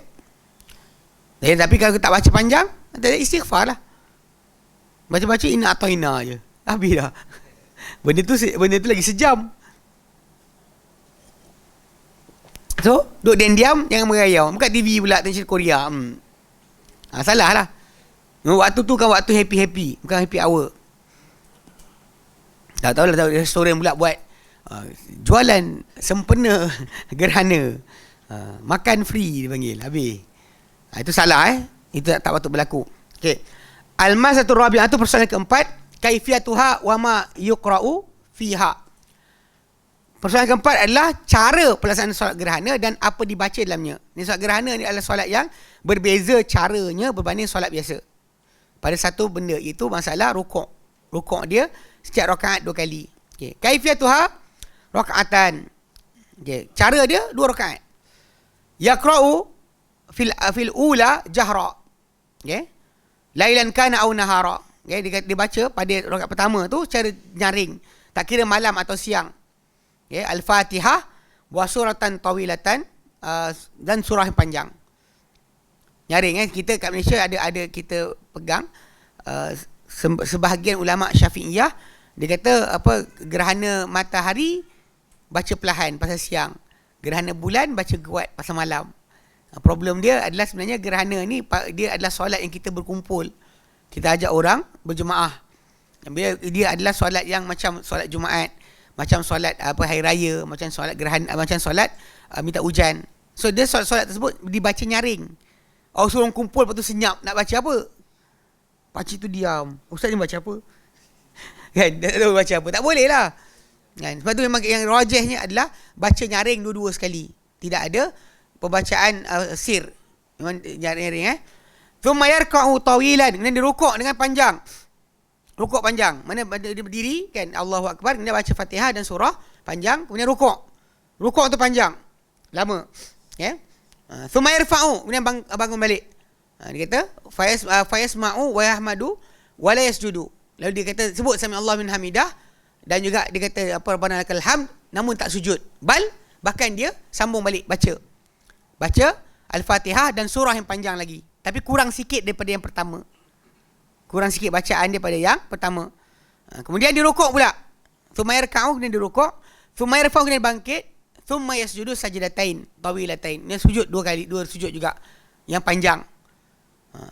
A: Tapi kalau tak baca panjang, tak istighfar lah. Baca-baca inna ataina je, habis dah. Benda tu lagi sejam. So, duduk diam-diam, jangan merayau. Buka TV pula, tengok cerita Korea. Salah lah. Waktu tu kan waktu happy-happy, bukan happy hour. Tak tahulah, restoran pula buat jualan sempena gerhana. Makan free dipanggil, habis. Itu salah Itu tak patut berlaku. Okey. Al-Mas'alatu Rabi'ah, itu persoalan keempat, kaifiyatuha wa ma yuqra'u fiha. Persoalan keempat adalah cara pelaksanaan solat gerhana dan apa dibaca dalamnya. Ni solat gerhana ni adalah solat yang berbeza caranya berbanding solat biasa. Pada satu benda, itu masalah rukuk. Rukuk dia setiap rakaat 2 kali. Okey. Kaifiyatuha rakaatan. Okey. Cara dia 2 rakaat. Yaqra'u fil ula jahra. Okey. Lailan kana au nahara. Okey, dia baca pada rakaat pertama tu secara nyaring. Tak kira malam atau siang. Okay, Al-Fatihah wa suratan tawilatan, dan surah yang panjang. Nyaring kita kat Malaysia ada kita pegang sebahagian ulama Syafi'iyah, dia kata gerhana matahari baca perlahan pasal siang, gerhana bulan baca kuat pasal malam. Problem dia adalah sebenarnya gerhana ni dia adalah solat yang kita berkumpul. Kita ajak orang berjemaah. Dia adalah solat yang macam solat Jumaat, macam solat hari raya, macam solat gerhana, macam solat minta hujan. So dia solat tersebut dibaca nyaring. Orang suruh kumpul, lepas tu senyap nak baca apa. Pakcik tu diam. Ustaz ni baca apa? Kan, tak tahu baca apa. Tak boleh lah. Kan, sebab tu memang yang rajihnya adalah baca nyaring dua-dua sekali. Tidak ada pembacaan sir. Memang nyaring Thumma yarka'u tawilan, kemudian dia rukuk dengan panjang. Rukuk panjang. Mana dia berdiri kan, Allahu Akbar, kemudian baca Fatihah dan surah panjang, kemudian rukuk. Rukuk tu panjang, lama. Ya. Thumma yarfa'u, kemudian bangun balik. Dia kata fayasma'u wa yahmadu wa la yasjudu. Lalu dia kata sebut sami Allah min hamidah, dan juga dia kata rabbana lakal hamd, namun tak sujud. Bahkan dia sambung balik baca Al-Fatihah dan surah yang panjang lagi, tapi kurang sikit daripada yang pertama. Kurang sikit bacaan daripada yang pertama. Kemudian dia rukuk pula. Thumma yarka'u, kemudian dia rukuk. Thumma yarfa'u, kemudian bangkit. Thumma yasjudu sajdatain tawilatain. Dia sujud dua sujud juga yang panjang.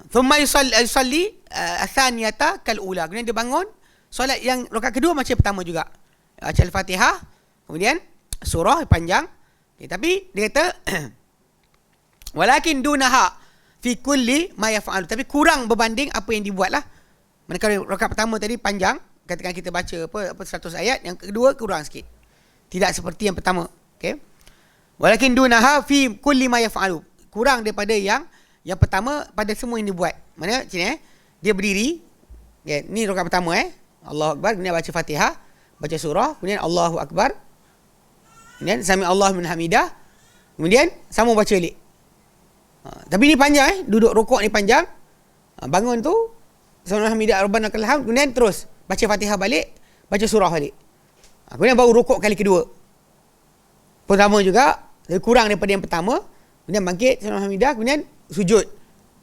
A: Thumma yusalli athaniyata kal ula. Kemudian dia bangun solat yang rakaat kedua macam pertama juga. Baca Al-Fatihah, kemudian surah panjang. Okay, tapi dia kata walakin dunaha fi kulli ma yaf'alu. Tapi kurang berbanding apa yang dibuatlah. Manakala rakaat pertama tadi panjang, katakan kita baca apa 100 ayat, yang kedua kurang sikit. Tidak seperti yang pertama. Okey. Walakin dunaha fi kulli ma yaf'alu. Kurang daripada yang pertama pada semua yang dibuat. Mana sini dia berdiri. Okay, ni rakaat pertama Allahu Akbar, kemudian baca Fatihah, baca surah, kemudian Allahu Akbar. Kemudian sami Allahu liman hamidah. Kemudian sama baca balik. Tapi ni panjang duduk rukuk ni panjang. Bangun tu sami hamidah rabbana lakal hamd, kemudian terus baca Fatihah balik, baca surah balik. Kemudian baru rukuk kali kedua. Pertama juga kurang daripada yang pertama. Kemudian bangkit sami hamidah, kemudian sujud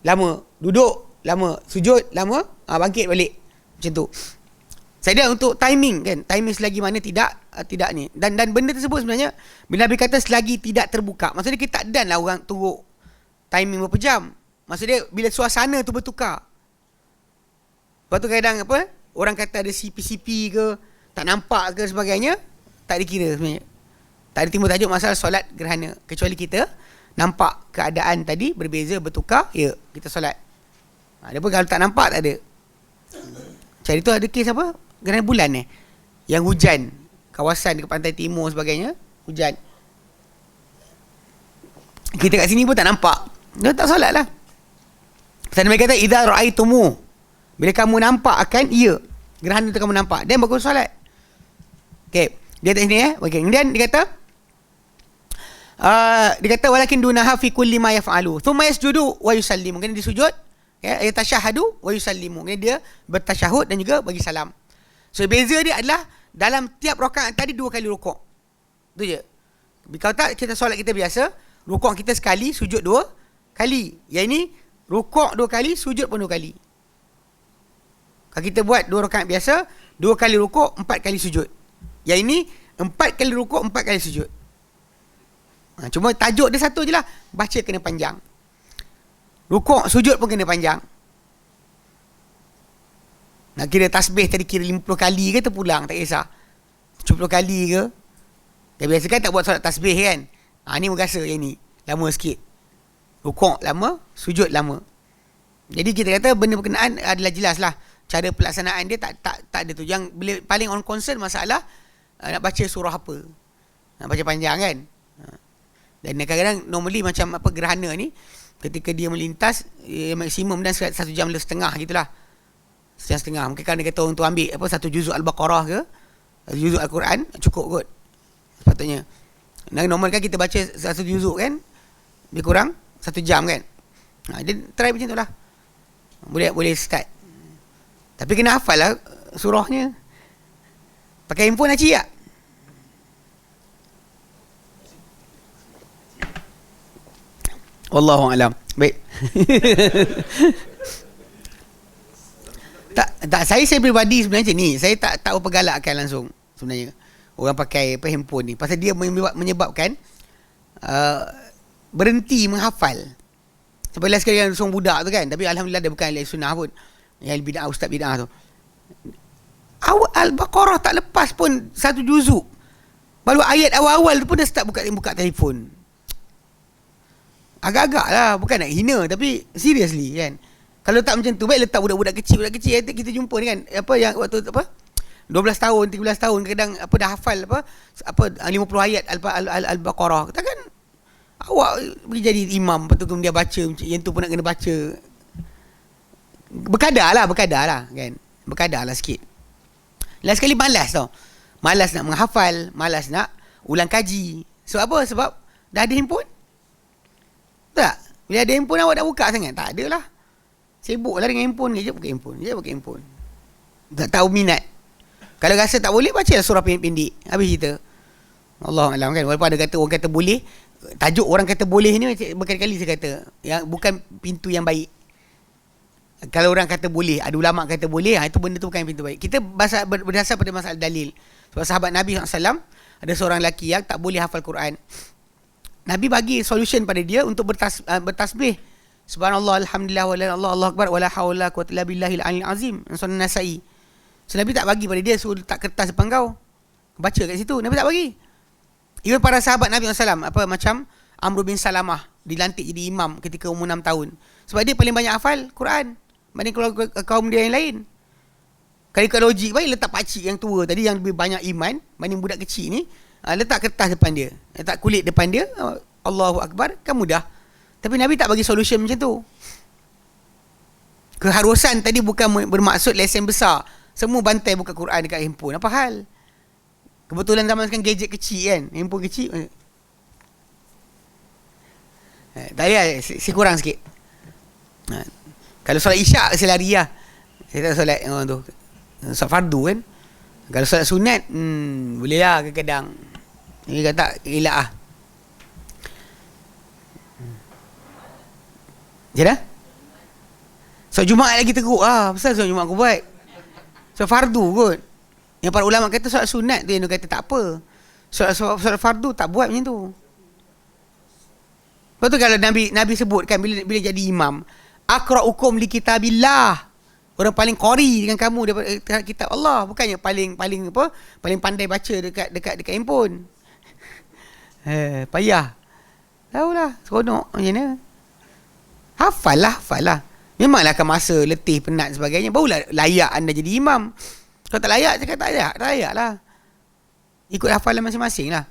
A: lama, duduk lama, sujud lama, bangkit balik. Macam tu. Saya untuk timing kan, timing selagi mana tidak ni. Dan benda tersebut sebenarnya bila Nabi kata selagi tidak terbuka, maksudnya kita tak dan lah orang tunggu timing berapa jam. Maksudnya bila suasana tu bertukar. Lepas tu kadang orang kata ada CP-CP ke, tak nampak ke sebagainya, tak dikira sebenarnya. Tak ada timbul tajuk masalah solat gerhana. Kecuali kita nampak keadaan tadi berbeza, bertukar, ya kita solat. Adapun kalau tak nampak, tak ada. Macam itu ada kes apa? Gerhana bulan yang hujan. Kawasan dekat pantai timur sebagainya, hujan. Kita kat sini pun tak nampak. Dia tak solat lah. Pasal Nabi kata, idza ra'aitumu. Bila kamu nampak akan, gerhana tu kamu nampak. Dan bagus solat. Okay. Dia atas sini Okay. Kemudian dia kata walakin dunaha fi kulli ma yaf'alu. Thumma yasjudu wa yusallimu. Kemudian dia sujud. Yatashahadu wa yusallimu. Kemudian dia bertasyahud dan juga bagi salam. So beza dia adalah dalam tiap rakaat tadi 2 kali rukuk. Itu je. Kalau tak kita solat kita biasa, rukuk kita sekali, sujud 2 kali. Yang ini rukuk 2 kali, sujud pun 2 kali. Kalau kita buat 2 rakaat biasa, 2 kali rukuk, 4 kali sujud. Yang ini 4 kali rukuk, 4 kali sujud. Cuma tajuk dia satu je lah, baca kena panjang. Rukuk, sujud pun kena panjang. Nak kira tasbih tadi kira 50 kali ke terpulang, tak kisah. 70 kali ke. Dia biasa kan tak buat solat tasbih kan. Ni berasa yang ni lama sikit. Rukuk lama, sujud lama. Jadi kita kata benda berkenaan adalah jelas lah. Cara pelaksanaan dia tak ada tu. Yang paling on concern masalah nak baca surah apa. Nak baca panjang kan. Dan kadang-kadang normally macam gerhana ni, ketika dia melintas maksimum dan 1 jam setengah gitulah. 1 jam setengah. Mungkin kan dia kata orang tu ambil 1 juzuk Al-Baqarah ke, 1 juzuk Al-Quran, cukup kot sepatutnya. Dan normal kan kita baca 1 juzuk kan, lebih kurang 1 jam kan. Dia try macam tu lah. Boleh start. Tapi kena hafal lah surahnya. Pakai handphone nak cik tak? Wallahualam. Baik. tak saya pribadi sebenarnya macam ni. Saya tak berapa galakkan langsung sebenarnya orang pakai handphone ni. Pasal dia menyebabkan berhenti menghafal. Sebab last kali yang seorang budak tu kan. Tapi alhamdulillah dia bukan ahli sunnah pun. Yang bid'ah, ustaz bid'ah tu. Al-Baqarah tak lepas pun 1 juzuk. Baru ayat awal-awal tu pun dah start buka telefon. Agak-agak lah, bukan nak hina, tapi seriously kan. Kalau tak macam tu, baik letak budak-budak kecil kita jumpa ni kan, yang waktu 12 tahun, 13 tahun kadang dah hafal 50 ayat Al-Baqarah. Takkan awak pergi jadi imam, lepas tu kemudian baca yang tu pun nak kena baca. Berkadar lah kan. Berkadar lah sikit. Last sekali malas tau. Malas nak menghafal, malas nak ulang kaji. Sebab apa? Sebab dah ada handphone. Tak? Bila ada handphone awak dah buka sangat? Tak ada lah. Sibuk lah dengan handphone. Dia pakai handphone. Tak tahu minat. Kalau rasa tak boleh, baca surah pendek-pendek. Habis cerita. Allahualam kan. Walaupun ada kata, orang kata boleh. Tajuk orang kata boleh ni berkali-kali saya kata. Yang bukan pintu yang baik. Kalau orang kata boleh, ada ulama kata boleh, itu benda tu bukan pintu baik. Kita berdasar pada masalah dalil. Sebab sahabat Nabi SAW, ada seorang lelaki yang tak boleh hafal Quran. Nabi bagi solution pada dia untuk bertasbih. Subhanallah, alhamdulillah, wa la ilaha illallah, Allahu akbar, wa la haula quwwata illa billahil aliyil azim. Sunan Nasa'i. So, Nabi tak bagi pada dia, suruh letak kertas depan kau. Baca kat situ. Nabi tak bagi. Even para sahabat Nabi SAW, macam Amr bin Salamah, dilantik jadi imam ketika umur 6 tahun. Sebab dia paling banyak hafal Quran banding kaum dia yang lain. Kalau ikut logik, baik letak pakcik yang tua tadi yang lebih banyak iman banding budak kecil ni, letak kertas depan dia, letak kulit depan dia, Allahu Akbar, kan mudah. Tapi Nabi tak bagi solution macam tu. Keharusan tadi bukan bermaksud lesen besar. Semua bantai buka Quran dekat handphone. Apa hal? Kebetulan zaman sekarang gadget kecil kan, handphone kecil. Tadi si kurang sikit. Kalau solat isyak saya lari lah. Saya tak solat tu. Solat fardu kan. Kalau solat sunat, boleh lah kadang-kadang. Ini kata elak lah. Je dah? Solat Jumaat lagi teruk lah. Pasal solat Jumaat aku buat. Solat fardu kot. Yang para ulama kata solat sunat tu yang dia kata tak apa. Solat fardu tak buat macam tu. Lepas tu kalau Nabi sebutkan bila jadi imam, aqra'ukum li kitabillah. Orang paling qari dengan kamu daripada kitab Allah, bukannya paling pandai baca dekat handphone. Payah. Tahulah, seronok macam mana. Hafal lah. Memanglah akan masa letih, penat sebagainya, barulah layak anda jadi imam. Kalau tak layak, cakap tak layak lah. Ikut hafalan masing-masing lah.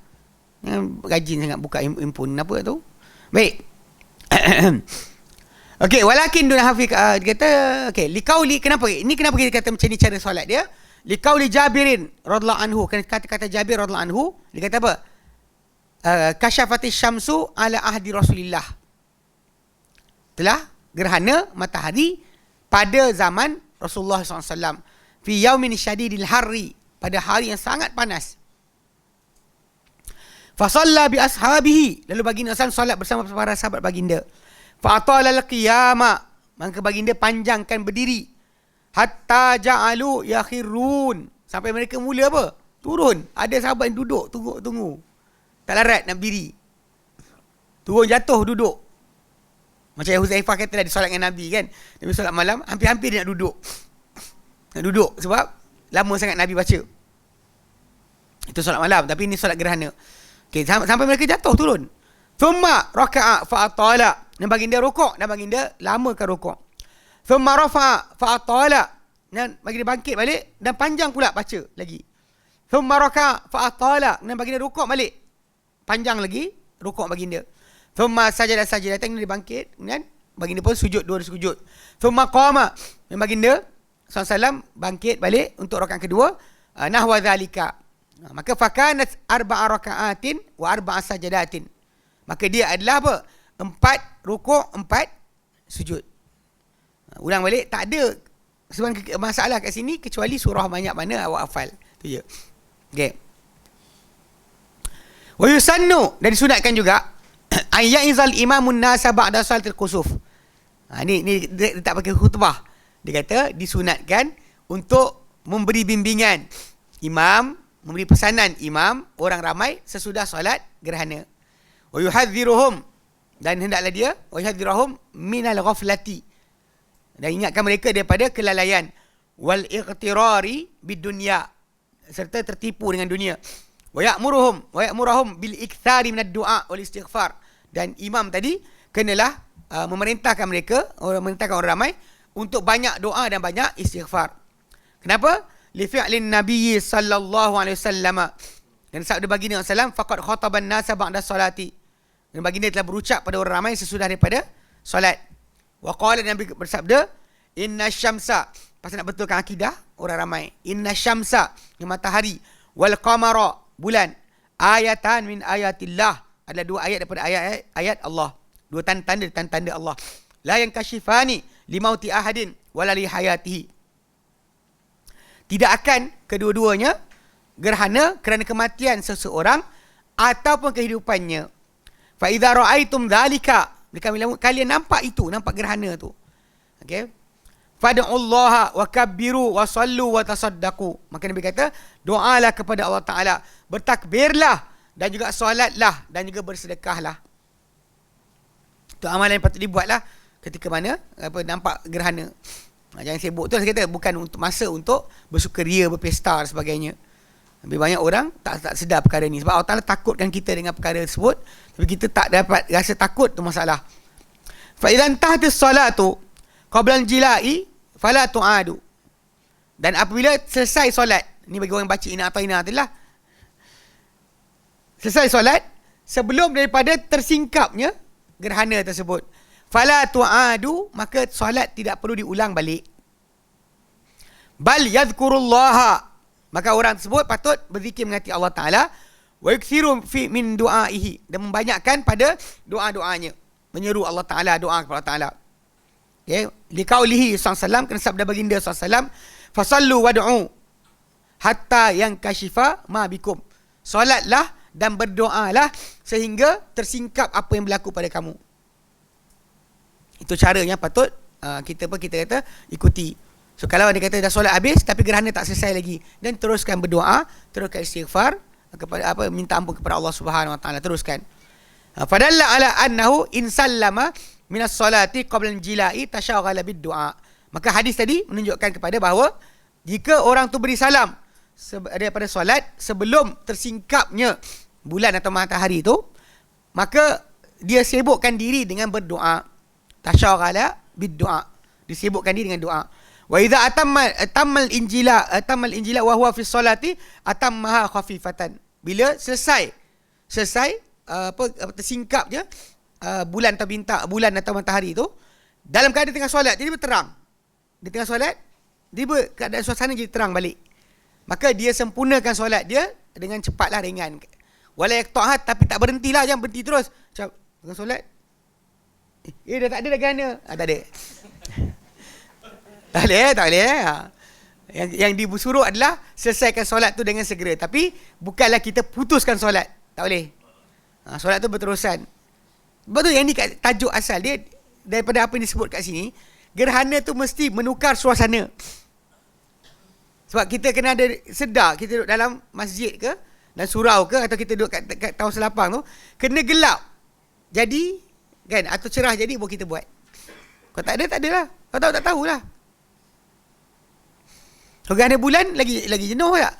A: Yang rajin sangat buka handphone apa tu. Baik. Okey, walakin dun hafiq dia kata okey, liqauli, kenapa kita kata macam ni cara solat dia? Liqauli Jabirin radhiyallahu anhu, kata-kata Jabir radhiyallahu anhu, dia kata apa? Kasyafatis syamsu ala ahdi Rasulillah. Telah gerhana matahari pada zaman Rasulullah SAW. Fi yaumin syadidil harri, pada hari yang sangat panas. Fasalla bi ashabihi, lalu baginda solat bersama para sahabat baginda. Fa atala al-qiyama, maka baginda panjangkan berdiri. Hatta ja'alu yakhirun, sampai mereka mula apa? Turun. Ada sahabat yang duduk, tunggu. Tak larat nak berdiri. Turun, jatuh, duduk. Macam Huzaifah kata dah, dia solat dengan Nabi kan. Nabi solat malam, hampir-hampir dia nak duduk. Sebab lama sangat Nabi baca. Itu solat malam, tapi ini solat gerhana. Okay, sampai mereka jatuh, turun. Thumma raka'a fa'atala, dan baginda rukuk, dan baginda lamakan rukuk. Thumma rafa'a fa'atala, dan baginda bangkit balik dan panjang pula baca lagi. Thumma raka'a fa'atala, dan baginda rukuk balik, panjang lagi rukuk baginda. Thumma sajada, tengok dia bangkit, kemudian baginda pun sujud, dua sujud. Thumma qama, dan baginda SAW bangkit balik untuk rakaat kedua, nahwa zalika. Maka fakanat arba'a raka'atin wa arba'a sajadatin. Maka dia adalah apa? 4 rukuk, 4 sujud. Ulang balik, tak ada sebenarnya masalah kat sini kecuali surah banyak mana awak hafal. Tu je. Okey. Wa yusannu, dan disunatkan juga ayya'izal imamun nasa ba'da salatil khusuf. Ni dia tak pakai khutbah. Dia kata disunatkan untuk memberi bimbingan imam, memberi pesanan imam orang ramai sesudah solat gerhana. Wa yuhadziruhum, dan hendaklah dia wa yuhadziruhum minal ghaflati, dan ingatkan mereka daripada kelalaian, wal ightirari bidunya, serta tertipu dengan dunia. Wa ya'muruhum bil iktsari minad du'a wal istighfar, dan imam tadi kenalah memerintahkan orang ramai untuk banyak doa dan banyak istighfar. Kenapa? Li fi'lin Nabi sallallahu alaihi wasallam, dan sabda baginda sallam, faqad khataban nasa ba'da salati, dan baginda telah berucap pada orang ramai sesudah daripada solat. Wa qala, Nabi bersabda, inna syamsa, pasal nak betulkan akidah orang ramai, inna syamsa, matahari, wal qamara, bulan, ayatan min ayatillah, adalah dua ayat daripada ayat Allah, dua tanda-tanda Allah. La yankashifani limauti ahadin wala li hayatihi, tidak akan kedua-duanya gerhana kerana kematian seseorang ataupun kehidupannya. Fa idza ra'aitum dzalika, bila kalian nampak itu, nampak gerhana tu. Okey. Fad'ullaha wa kabbiru wa sallu wa tasaddaqu. Maka Nabi kata, doalah kepada Allah Ta'ala, bertakbirlah dan juga solatlah dan juga bersedekahlah. Itu amalan yang patut dibuatlah ketika mana nampak gerhana. Jangan sibuk tu, saya kata bukan untuk masa untuk bersukaria, berpesta dan sebagainya. Lebih banyak orang tak sedar perkara ni, sebab Allah Ta'ala takutkan kita dengan perkara tersebut, tapi kita tak dapat rasa takut, tu masalah. Fa idzan tahtis salatu qabla al-jila'i fala tu'adu. Dan apabila selesai solat, ni bagi orang baca ina atau ina itulah, selesai solat sebelum daripada tersingkapnya gerhana tersebut, fala tu'adu, maka solat tidak perlu diulang balik. Bal yadhkurullaha, maka orang tersebut patut berzikir mengasihi Allah Ta'ala, wa yukthiru fi min du'aihi, dan membanyakkan pada doa-doanya, menyeru Allah Ta'ala, doa kepada Allah Ta'ala. Okay. Liqaulihi SAW, kena sabda baginda SAW, fasallu wad'u hatta yang kashifa ma bikum. Solatlah dan berdoalah sehingga tersingkap apa yang berlaku pada kamu. Itu cara yang patut kita kata ikuti. So kalau dia kata dah solat habis tapi gerhana tak selesai lagi, dan teruskan berdoa, teruskan istighfar kepada minta ampun kepada Allah Subhanahu Wa Taala, teruskan. Fadalla ala annahu in sallama minas salati qabla al-jila'i tashaghala bid-du'a. Maka hadis tadi menunjukkan kepada bahawa jika orang tu beri salam daripada solat sebelum tersingkapnya bulan atau matahari tu, maka dia sibukkan diri dengan berdoa. Tashaghala bid-du'a, disibukkan diri dengan doa. Wa idza atammal injila wa huwa fi sholati atammaha khafifatan. Bila selesai tersingkap je bulan atau bintang, bulan atau matahari tu, dalam keadaan tengah solat jadi berterang. Dia tengah solat, dia keadaan suasana jadi terang balik. Maka dia sempurnakan solat dia dengan cepatlah, ringan. Wala yaqta'at, tapi tak berhentilah, jangan berhenti terus. Macam tengah solat, dah tak ada dah gerhana. Tak ada. Tak boleh. Yang disuruh adalah selesaikan solat tu dengan segera. Tapi bukanlah kita putuskan solat. Tak boleh. Solat tu berterusan. Betul, yang ni kat tajuk asal dia, daripada apa yang disebut kat sini, gerhana tu mesti menukar suasana. Sebab kita kena ada sedar, kita duduk dalam masjid ke, dan surau ke, atau kita duduk kat Taman Selapang tu, kena gelap. Jadi, kan, atau cerah jadi, boleh kita buat. Kalau tak ada, tak adalah. Kalau tahu, tak tahulah. Kalau gerhana bulan, lagi jenuh tak?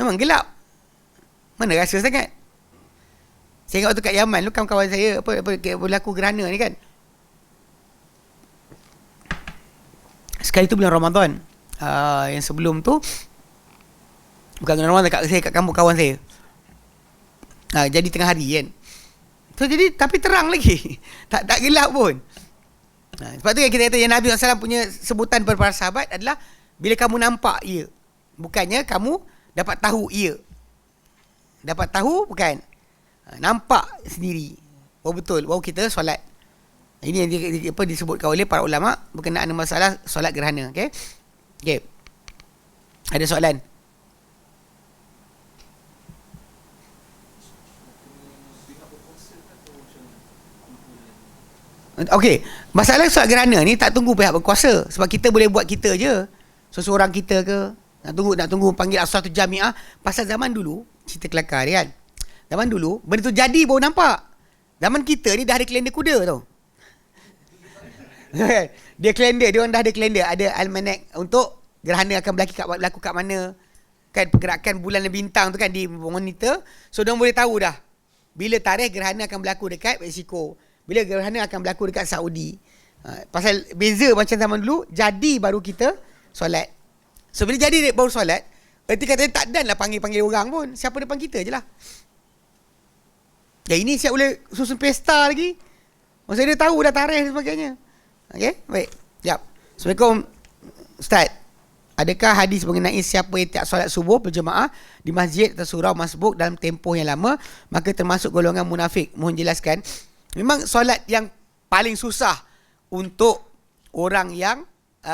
A: Memang gelap. Mana rasa sangat? Saya ingat waktu kat Yaman tu, kawan-kawan saya berlaku gerhana ni kan. Sekali tu bulan Ramadan. Yang sebelum tu bukan bulan Ramadan, kat kampung kawan saya. Jadi tengah hari kan. So jadi tapi terang lagi. tak gelap pun. Sebab tu yang kita kata yang Nabi SAW punya sebutan kepada para sahabat adalah bila kamu nampak ia, bukannya kamu dapat tahu ia. Dapat tahu bukan, nampak sendiri. Betul, baru kita solat. Ini yang disebutkan oleh para ulama berkenaan dengan masalah solat gerhana. Okay. Ada soalan? Okey, masalah solat gerhana ni tak tunggu pihak berkuasa, sebab kita boleh buat kita je. Seseorang kita ke, nak tunggu panggil as-salatu jami'ah. Pasal zaman dulu, cerita kelakar dia kan. Zaman dulu, benda tu jadi baru nampak. Zaman kita ni dah ada kalender kuda tau. Dia kalender, dia orang dah ada kalender, ada almanac untuk gerhana akan berlaku kat mana. Kan pergerakan bulan dan bintang tu kan di monitor. So dia boleh tahu dah bila tarikh gerhana akan berlaku dekat Mexico, bila gerhana akan berlaku dekat Saudi. Pasal beza macam zaman dulu, jadi baru kita solat. So bila jadi baru solat, erti katanya tak dan lah panggil orang pun. Siapa depan kita je lah. Dan ini siap boleh susun pesta lagi. Maksudnya dia tahu dah tarikh dan sebagainya. Okey, baik. Jap. Assalamualaikum Ustaz. Adakah hadis mengenai siapa yang tak solat subuh berjemaah di masjid atau surau masbuk dalam tempoh yang lama, maka termasuk golongan munafik? Mohon jelaskan. Memang solat yang paling susah untuk orang yang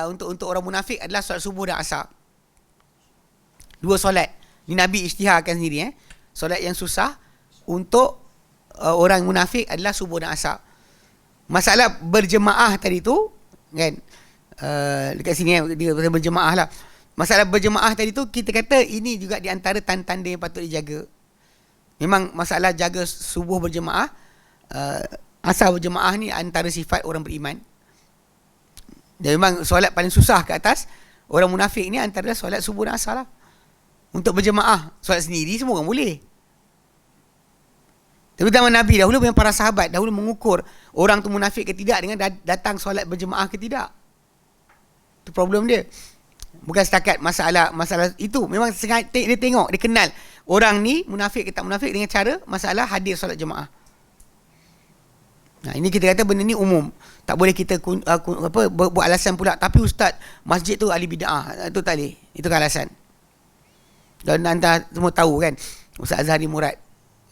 A: untuk orang munafik adalah solat subuh dan asar. Dua solat. Ni Nabi isytiharkan sendiri. Solat yang susah untuk orang munafik adalah subuh dan asar. Masalah berjemaah tadi tu kan, dekat sini dia berjemaah lah. Masalah berjemaah tadi tu, kita kata ini juga di antara tanda-tanda yang patut dijaga. Memang masalah jaga subuh berjemaah, asal berjemaah ni antara sifat orang beriman. Dan memang solat paling susah ke atas orang munafik ni antara solat subuh dan asar lah. Untuk berjemaah, solat sendiri semua orang boleh. Tapi zaman Nabi dahulu, memang para sahabat dahulu mengukur orang tu munafik ke tidak dengan datang solat berjemaah ke tidak. Itu problem dia. Bukan setakat masalah itu. Memang dia tengok, dia kenal orang ni munafik ke tak munafik dengan cara masalah hadir solat jemaah. Nah, ini kita kata benda ni umum. Tak boleh kita buat alasan pula. Tapi ustaz, masjid tu ahli bid'ah. Itu tak boleh. Itu kan alasan. Dan anda semua tahu kan, Ustaz Azhari Murad.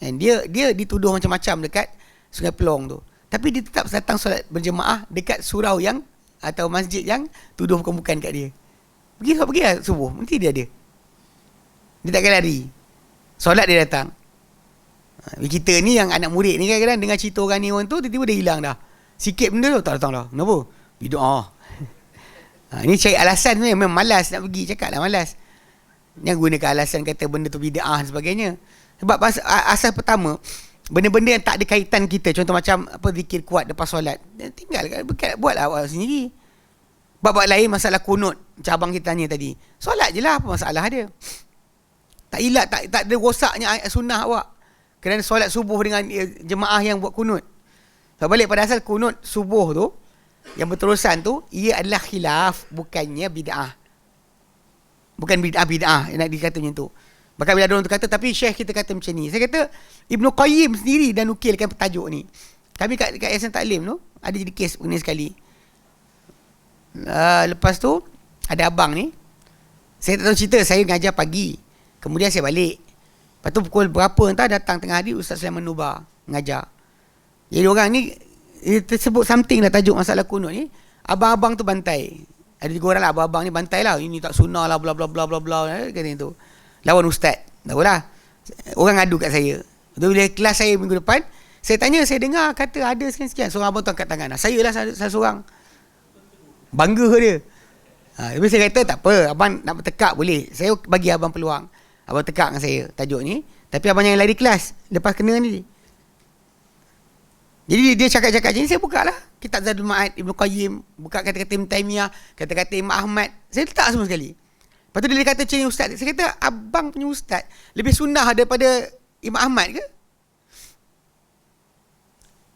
A: Dan dia dituduh macam-macam dekat Sungai Pelong tu. Tapi dia tetap datang solat berjemaah dekat surau yang atau masjid yang tuduh bukan-bukan kat dia. Pergi subuh, nanti dia ada. Dia takkan lari. Solat dia datang. Kita ni yang anak murid ni kadang-kadang dengar cerita orang ni orang tu, tiba-tiba dia hilang dah. Sikit benda tu tak datang dah. Kenapa? Bid'ah. Ini cari alasan ni, memang malas nak pergi, cakap lah malas. Jangan gunakan alasan kata benda tu bid'ah dan sebagainya. Sebab asas pertama, benda-benda yang tak ada kaitan kita, contoh macam zikir kuat lepas solat, tinggal buatlah awak sendiri. Bab lain, masalah kunut, macam abang kita tanya tadi, solat je lah, apa masalah dia? Tak hilang, tak ada rosaknya sunnah awak kerana solat subuh dengan jemaah yang buat kunut. So, balik pada asal, kunut subuh tu yang berterusan tu, ia adalah khilaf, bukannya bid'ah. Bukan bid'ah nak dikata macam tu. Bahkan bila ada orang tu kata, tapi syekh kita kata macam ni. Saya kata, Ibnu Qayyim sendiri dah nukilkan petajuk ni. Kami kat Yayasan Taklim tu, ada jadi kes ni sekali. Lepas tu, ada abang ni. Saya tak tahu cerita, saya ngajar pagi. Kemudian saya balik. Lepas tu pukul berapa entah datang tengah hari, Ustaz Sulaiman Nubar ngajar. Jadi orang ni, tersebut something lah tajuk masalah kunut ni. Abang-abang tu bantai. Ada 3 orang lah, abang-abang ni bantai lah. Ini tak sunnah lah, bla bla bla bla bla. Kata tu. Lawan ustaz. Tahulah. Orang ngadu kat saya. Lepas bila kelas saya minggu depan, saya tanya, saya dengar kata ada sekian-sekian. Seorang abang tu angkat tangan. Saya lah salah seorang. Bangga dia. Tapi saya kata, tak apa. Abang nak bertekak boleh. Saya bagi abang peluang. Abang tekak dengan saya tajuk ni. Tapi abang jangan lari kelas. Lepas kena ni. Jadi dia cakap-cakap macam ni, saya buka lah. Kitab Zadul Ma'ad, Ibnu Qayyim. Buka kata-kata Ibn Taymiyah. Kata-kata Imam Ahmad. Saya letak semua sekali. Lepas tu dia kata macam ni ustaz. Saya kata, abang punya ustaz lebih sunnah daripada Imam Ahmad ke?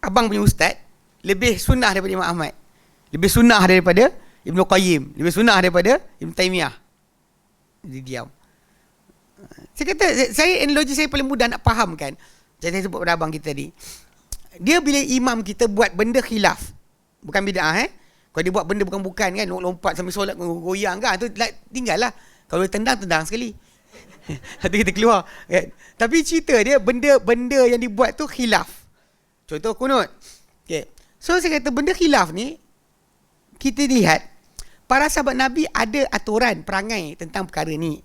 A: Abang punya ustaz lebih sunnah daripada Imam Ahmad. Lebih sunnah daripada Ibnu Qayyim. Lebih sunnah daripada Ibn Taymiyah. Dia diam. Saya kata, analogi saya paling mudah nak fahamkan. Macam saya sebut pada abang kita tadi. Dia bila imam kita buat benda khilaf. Bukan bid'ah Kalau dia buat benda bukan-bukan kan, lompat sambil solat goyang kan, tu tinggal lah. Kalau dia tendang sekali. Nanti kita keluar kan. Tapi cerita dia benda yang dibuat tu khilaf. Contoh kunut. Okay. So saya kata benda khilaf ni, kita lihat para sahabat Nabi ada aturan perangai tentang perkara ni.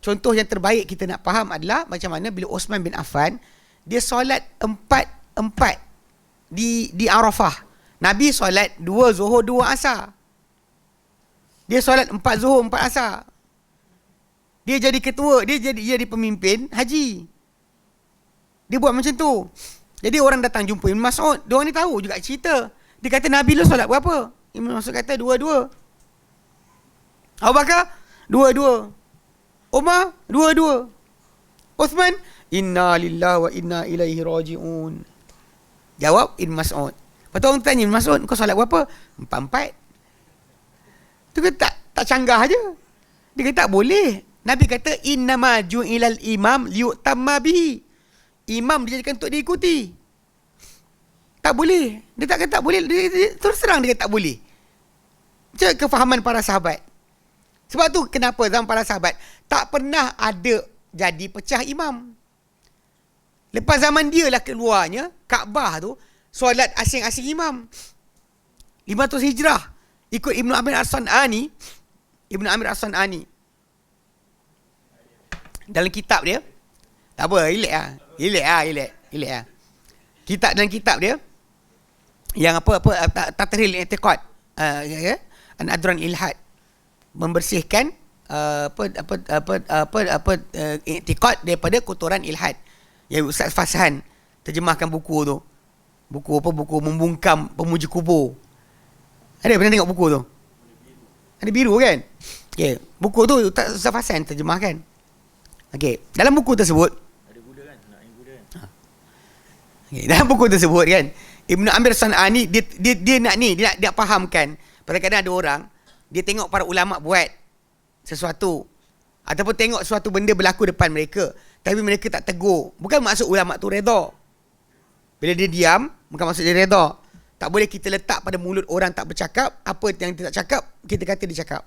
A: Contoh yang terbaik kita nak faham adalah macam mana bila Osman bin Affan dia solat empat di Arafah. Nabi solat 2 Zuhur 2 Asar. Dia solat 4 Zuhur 4 Asar. Dia jadi ketua, dia jadi pemimpin haji. Dia buat macam tu. Jadi orang datang jumpa Ibn Mas'ud, dia orang ni tahu juga cerita. Dia kata Nabi lu solat berapa? Ibn Mas'ud kata 2-2. Abu Bakar 2-2. Umar 2-2. Uthman, inna lillahi wa inna ilaihi raji'un. Jawab Ibn Mas'ud. Lepas tu orang tanya Ibn Mas'ud, kau solat berapa? 4-4. Tu kata tak canggah aja. Dia kata tak boleh. Nabi kata innama ju'ilal imam liyutamma bihi. Imam dijadikan untuk diikuti. Tak boleh. Dia tak kata tak boleh. Dia terus terang dia kata tak boleh. Macam kefahaman para sahabat. Sebab tu kenapa zaman para sahabat tak pernah ada jadi pecah imam. Lepas zaman dia lah keluarnya Kaabah tu solat asing-asing imam. 500 Hijrah ikut Ibnu Amir As-San'ani. Ibnu Amir As-San'ani dalam kitab dia, tak apa, relax lah. Dalam kitab dia yang Tatril I'tiqad adran ilhad, membersihkan i'tiqad daripada kotoran ilhad. Yang Ustaz Fashan terjemahkan buku tu. Buku membungkam pemuji kubur. Ada pernah tengok buku tu? Ada biru kan? Okey, buku tu Ustaz Fashan terjemahkan. Okey, dalam buku tersebut
B: ada Buddha kan? Nak yang Buddha kan?
A: Okay, dalam buku tersebut kan, Ibnu Amir San'ani dia nak fahamkan. Kadang-kadang ada orang dia tengok para ulama buat sesuatu ataupun tengok suatu benda berlaku depan mereka, tapi mereka tak tegur. Bukan maksud ulama tu redha. Bila dia diam, bukan maksud dia redha. Tak boleh kita letak pada mulut orang tak bercakap, apa yang dia tak cakap, kita kata dia cakap.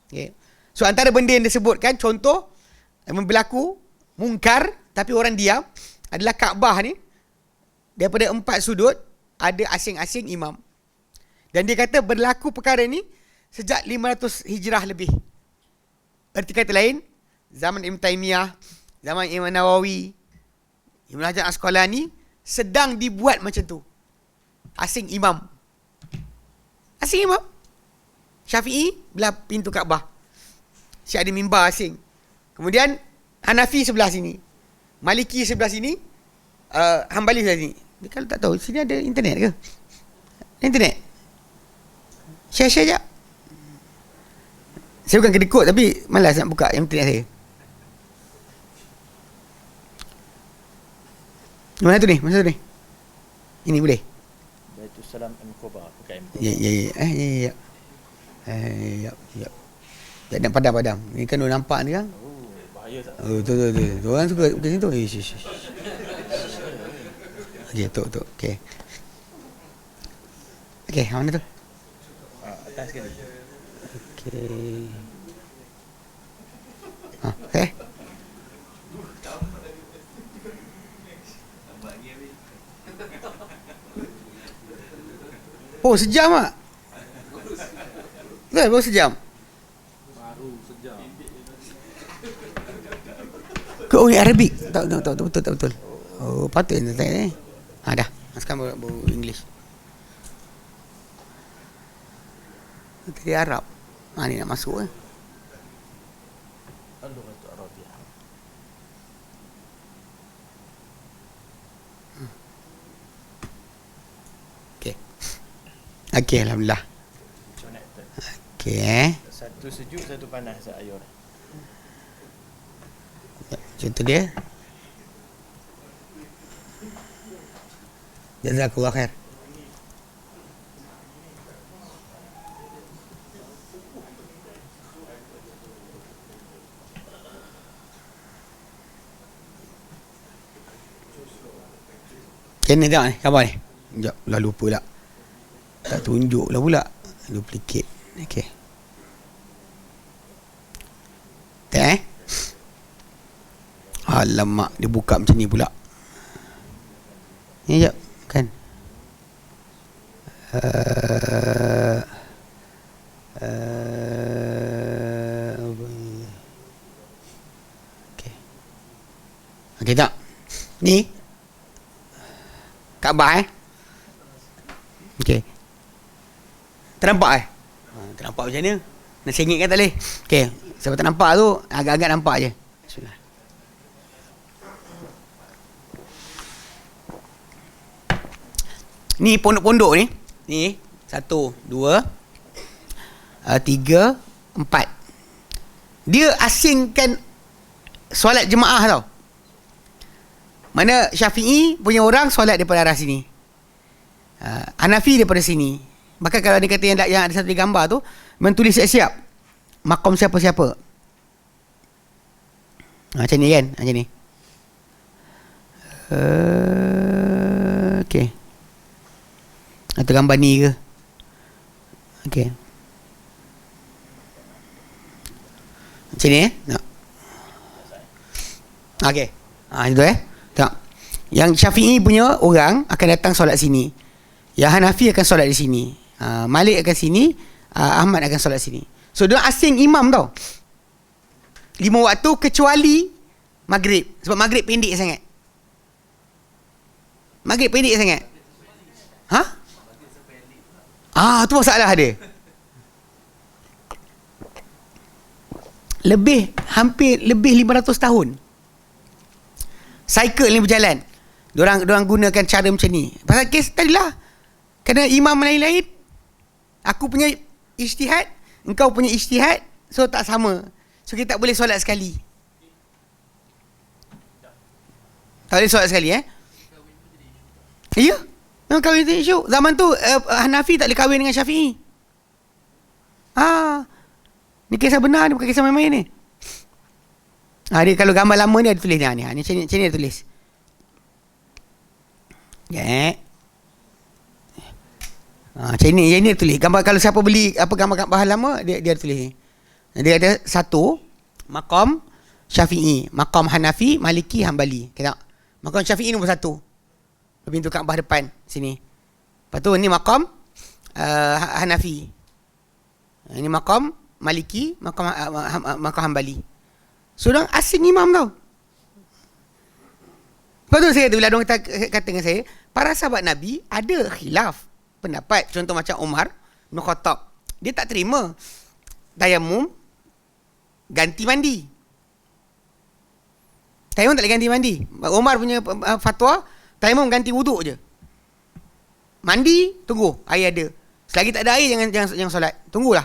A: Okay. So antara benda yang disebutkan, contoh yang berlaku mungkar tapi orang diam, adalah Kaabah ni daripada 4 sudut ada asing-asing imam. Dan dia kata berlaku perkara ni sejak 500 Hijrah lebih. Erti kata lain, zaman Ibn Taymiyah, zaman Imam Nawawi, Ibn Hajar Asqalani sedang dibuat macam tu. Asing imam. Asing imam. Syafi'i belah pintu Kaabah. Siap ada mimbar asing. Kemudian Hanafi sebelah sini. Maliki sebelah sini. Hambali sebelah sini. Dia kalau tak tahu, sini ada internet ke? Internet. Share-share je. Saya bukan kedekut tapi malas nak buka internet saya. Mana tu ni? Mana tu ni? Ini boleh?
B: Baitul Salam M-Koba. Bukan M-Koba.
A: Ya. Tak nak padam-padam. Ni kan orang nampak ni kan?
B: Oh, bahaya tak?
A: Oh, tu. Orang suka kat situ. Okey, tu. Okey. Okey, mana tu?
B: Atas sekali.
A: Okey. Okey. Oh, sejam tak? Baru sejam. Ke Arabic? Tak betul. Oh, patutnya tak ni. Dah. Sekarang baru English. Tadi Arab. Ni nak masuk kan?
B: Al-Lughatul Arabiyyah.
A: Okey, alhamdulillah. Okey.
B: Satu sejuk, satu panas ayur.
A: Contoh dia. Jazakallah khair. Kena tengok ni, khabar ni. Sekejap, lah lupa tak. Tak tunjuk lah pula. Duplicate. Okey. Tak Alamak, dia buka macam ni pula. Ni sekejap, kan. Okey. Okey tak? Ni Kaabah Okey. Ternampak ternampak macam mana? Nak sengit kan tak boleh. Okey, sebab tak nampak tu, agak-agak nampak je. Bismillah. Ni pondok-pondok ni. Ni 1 2 3 4. Dia asingkan solat jemaah tau. Mana Syafi'i punya orang solat daripada arah sini. Hanafi daripada sini. Bahkan kalau dia kata yang ada satu di gambar tu mentulis siap-siap makom siapa-siapa. Macam ni kan? Macam ni. Okey. Atau gambar ni ke? Okey. Macam ni tak? Okey. Itu tak. Yang Syafi'i punya orang akan datang solat sini. Yang Hanafi akan solat di sini. Malik akan sini, Ahmad akan solat sini. So dia asing imam tau. 5 waktu kecuali Maghrib. Sebab Maghrib pendek sangat. Maghrib pendek sangat. Tu masalah dia. hampir lebih 500 tahun. Cycle ni berjalan. Diorang gunakan cara macam ni. Pasal kes tadilah, kerana imam lain-lain, aku punya ijtihad, engkau punya ijtihad, so tak sama. So kita tak boleh solat sekali. Tak boleh solat sekali Ya, memang kahwin tu isu. Zaman tu Hanafi tak boleh kahwin dengan Syafi'i. Ni kisah benar ni, bukan kisah main-main ni. Dia kalau gambar lama ni ada tulis ni. Macam ni ada tulis. Macam ni ada tulis. Gambar kalau siapa beli apa gambar bahan lama, dia ada tulis ni. Dia ada satu maqam Syafi'i, maqam Hanafi, Maliki, Hambali. Kita maqam Syafi'i nombor 1. Pintu Kaabah depan sini. Lepas tu ni maqam Hanafi. Ini maqam Maliki, maqam Hambali. So orang asing imam tau. Lepas tu saya kata, bila orang kata dengan saya, para sahabat Nabi ada khilaf pendapat. Contoh macam Umar bin Khattab, dia tak terima tayamum ganti mandi. Tayamum tak boleh ganti mandi. Umar punya fatwa, tayamum ganti wuduk je. Mandi, tunggu air ada. Selagi tak ada air, jangan solat. Tunggulah.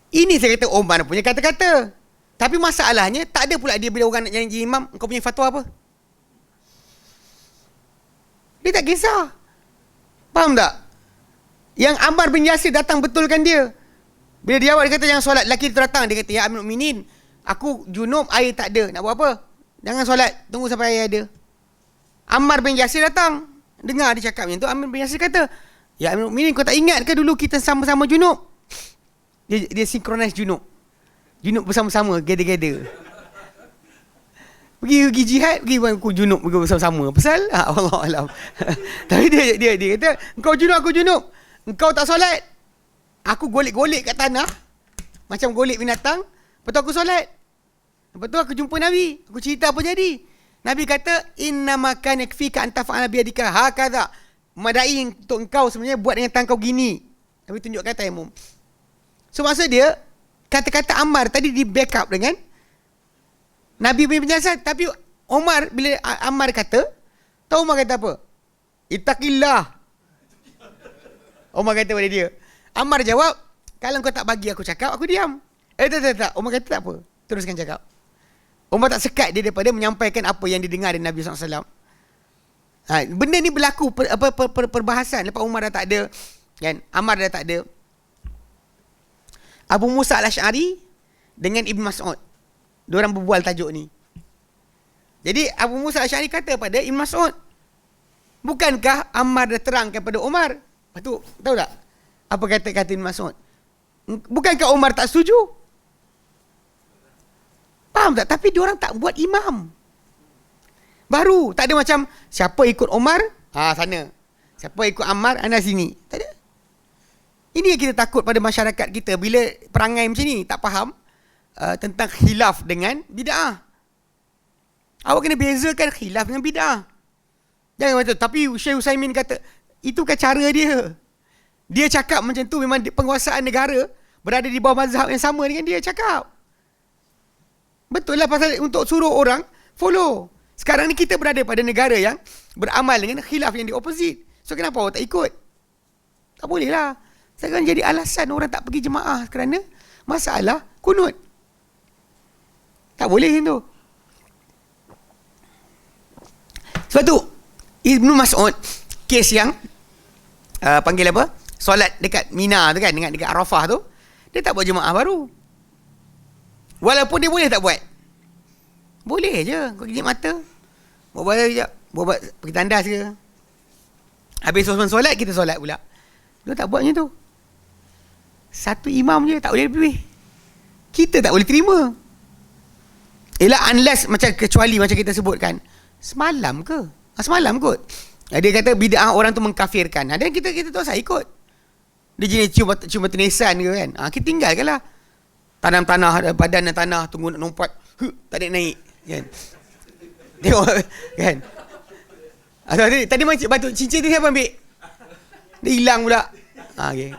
A: Ini saya kata Umar punya kata-kata. Tapi masalahnya, tak ada pula dia bila orang nak jadi imam, kau punya fatwa apa? Dia tak kisah. Faham tak? Yang Ammar bin Yasir datang betulkan dia. Bila dia awak, dia kata jangan solat. Lelaki tu datang, dia kata, ya Amirul Mukminin, aku junub, air tak ada. Nak buat apa? Jangan solat, tunggu sampai air ada. Ammar bin Yasir datang, dengar dia cakap macam tu. Ammar bin Yasir kata, ya Amirul Mukminin, kau tak ingat ke dulu kita sama-sama junub? Dia synchronize junub bersama-sama, gather. Pergi jihad, pergi aku junub, pergi bersama-sama. Pasal Allah alam. Tapi dia kata, engkau junub, aku junub. Engkau tak solat, aku golek-golek kat tanah macam golek binatang. Lepas tu aku solat. Lepas tu aku jumpa Nabi, aku cerita apa jadi. Nabi kata, innama kana yakfika an taf'ala bi yadika hakadha. Madai untuk engkau sebenarnya buat dengan tangan kau gini. Nabi tunjukkan tayamum. So maksud dia, kata-kata Ammar tadi di backup dengan Nabi punya penjelasan. Tapi Umar, bila Ammar kata, tahu Umar kata apa? Ittaqillah. Umar kata pada dia. Ammar jawab, kalau kau tak bagi aku cakap, aku diam. Tak. Umar kata tak apa, teruskan cakap. Umar tak sekat dia daripada menyampaikan apa yang didengar dari Nabi SAW. Benda ni berlaku perbahasan. Lepas Umar dah tak ada, kan? Ammar dah tak ada. Abu Musa al-Ash'ari dengan Ibn Mas'ud, diorang berbual tajuk ni. Jadi Abu Musa al-Ash'ari kata pada Ibn Mas'ud, bukankah Ammar dah terang kepada Umar? Lepas tu, tahu tak apa kata Ibn Mas'ud? Bukankah Umar tak setuju? Faham tak? Tapi diorang tak buat imam. Baru, tak ada macam siapa ikut Umar, sana. Siapa ikut Ammar, anda sini. Tak ada. Ini yang kita takut pada masyarakat kita bila perangai macam ni, tak faham tentang khilaf dengan bid'ah. Awak kena bezakan khilaf dengan bid'ah. Jangan macam tu. Tapi Syekh Utsaimin kata, itu kan cara dia. Dia cakap macam tu, memang penguasaan negara berada di bawah mazhab yang sama dengan dia cakap. Betul lah, pasal untuk suruh orang follow. Sekarang ni kita berada pada negara yang beramal dengan khilaf yang di opposite. So kenapa awak tak ikut? Tak boleh lah. Sekarang jadi alasan orang tak pergi jemaah kerana masalah kunut. Tak boleh macam tu. Sebab tu Ibnu Mas'ud, kes yang panggil apa? Solat dekat Mina tu kan, dekat Arafah tu, dia tak buat jemaah baru. Walaupun dia boleh tak buat. Boleh je, kau gigit mata. Buat sekejap, buat pergi tandas ke. Habis solat, kita solat pula. Dia tak buat macam tu. Satu imam je tak boleh lebih. Kita tak boleh terima. Unless macam kecuali macam kita sebutkan. Semalam ke? Semalam kot. Dia kata bid'ah orang tu mengkafirkan. Dan kita tu saya ikut. Dia jenis cuma tenisan ke kan. Kita tinggalkanlah. Tanam tanah, badan dan tanah, tunggu nak lompat. Tak ada naik. Kan? Tengok kan. Tadi macam batu cincin tu siapa ambil? Dia hilang pula. Okay.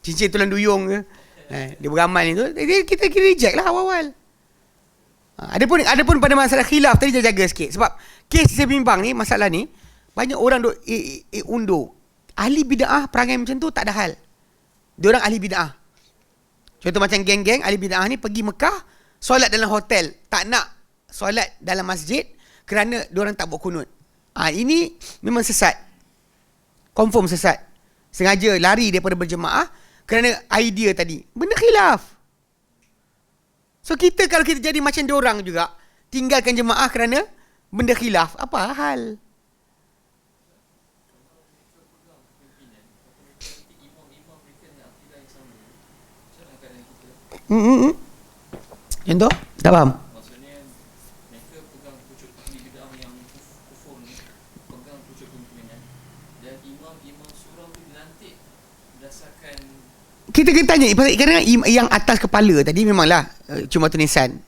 A: Cincin tulang duyung ke. Dia beramal ni tu, kita reject lah awal-awal. Adapun pada masalah khilaf tadi saya jaga sikit. Sebab kes saya bimbang ni, masalah ni, banyak orang duk undur. Ahli bid'ah perangai macam tu tak ada hal. Diorang ahli bid'ah. Contoh macam geng-geng ahli bid'ah ni pergi Mekah, solat dalam hotel, tak nak solat dalam masjid kerana diorang tak buat kunut. Ini memang sesat. Confirm sesat. Sengaja lari daripada berjemaah kerana idea tadi. Benda khilaf. So kita kalau kita jadi macam diorang juga, tinggalkan jemaah kerana benda khilaf, apa hal? Contoh? Tak faham?
C: Maksudnya mereka pegang pucuk ahli bid'ah yang kufur ni, pegang pucuk pimpinan, dan imam-imam surau tu dilantik berdasarkan.
A: Kita kena tanya kerana yang atas kepala tadi memanglah cuma tulisan.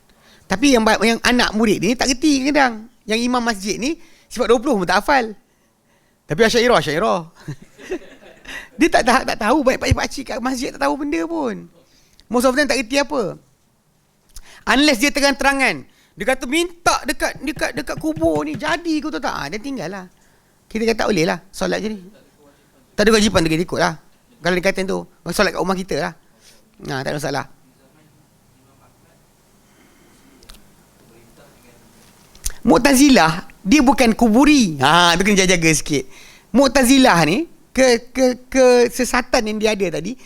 A: Tapi yang anak murid ni tak reti kadang. Yang imam masjid ni sifat 20 pun tak hafal. Tapi Asyairah. Dia tak tahu, baik pakcik kat masjid tak tahu benda pun. Most of them tak reti apa. Unless dia terang-terangan. Dia kata minta dekat kubur ni jadi kau tahu tak? Dia tinggal lah. Kita kata tak boleh lah solat je ni. Tak ada kewajipan dia ikut lah. Kalau dia kata tu, solat kat rumah kita lah. Tak ada masalah. Mu'tazilah dia bukan kuburi. Tu kena jaga sikit. Mu'tazilah ni kesesatan yang dia ada tadi,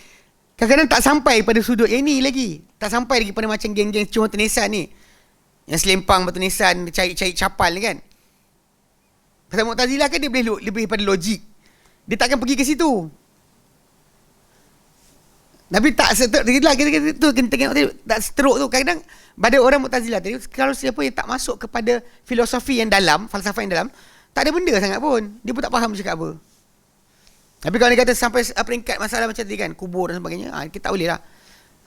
A: kadang-kadang tak sampai pada sudut yang ni lagi. Tak sampai lagi pada macam geng-geng cuma tenisan ni. Yang selempang bertenisan, cari capal ni kan. Pasal Mu'tazilah kan dia boleh lebih pada logik. Dia takkan pergi ke situ. Tapi tak seteruk tu kena tengok tadi, tak seteruk tu. Kadang-kadang pada orang Mu'tazilah tadi, kalau siapa yang tak masuk kepada filosofi yang dalam, falsafah yang dalam, tak ada benda sangat pun. Dia pun tak faham cakap apa. Tapi kalau dia kata sampai peringkat masalah macam tadi kan, kubur dan sebagainya, kita tak boleh lah.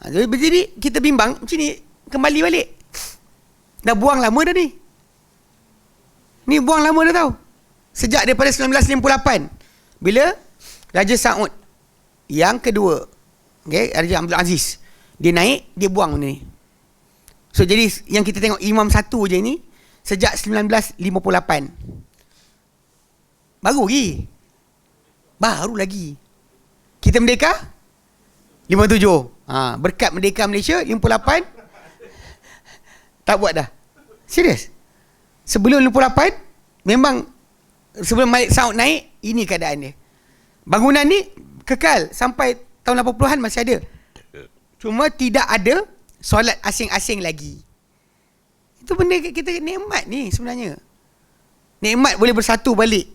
A: Jadi kita bimbang macam ni, kembali balik. Dah buang lama dah ni. Ni buang lama dah tau. Sejak daripada 1958. Bila Raja Saud yang kedua, Raja Abdul Aziz, dia naik, dia buang benda ni. So jadi yang kita tengok imam satu je ni sejak 1958. Baru lagi. Kita merdeka 57. Berkat merdeka Malaysia 58 tak buat dah. Serius. Sebelum 58 memang sebelum Malik Saud naik, ini keadaan dia. Bangunan ni kekal sampai tahun 80-an masih ada. Cuma tidak ada solat asing-asing lagi. Itu benda kita nikmat ni sebenarnya. Nikmat boleh bersatu balik.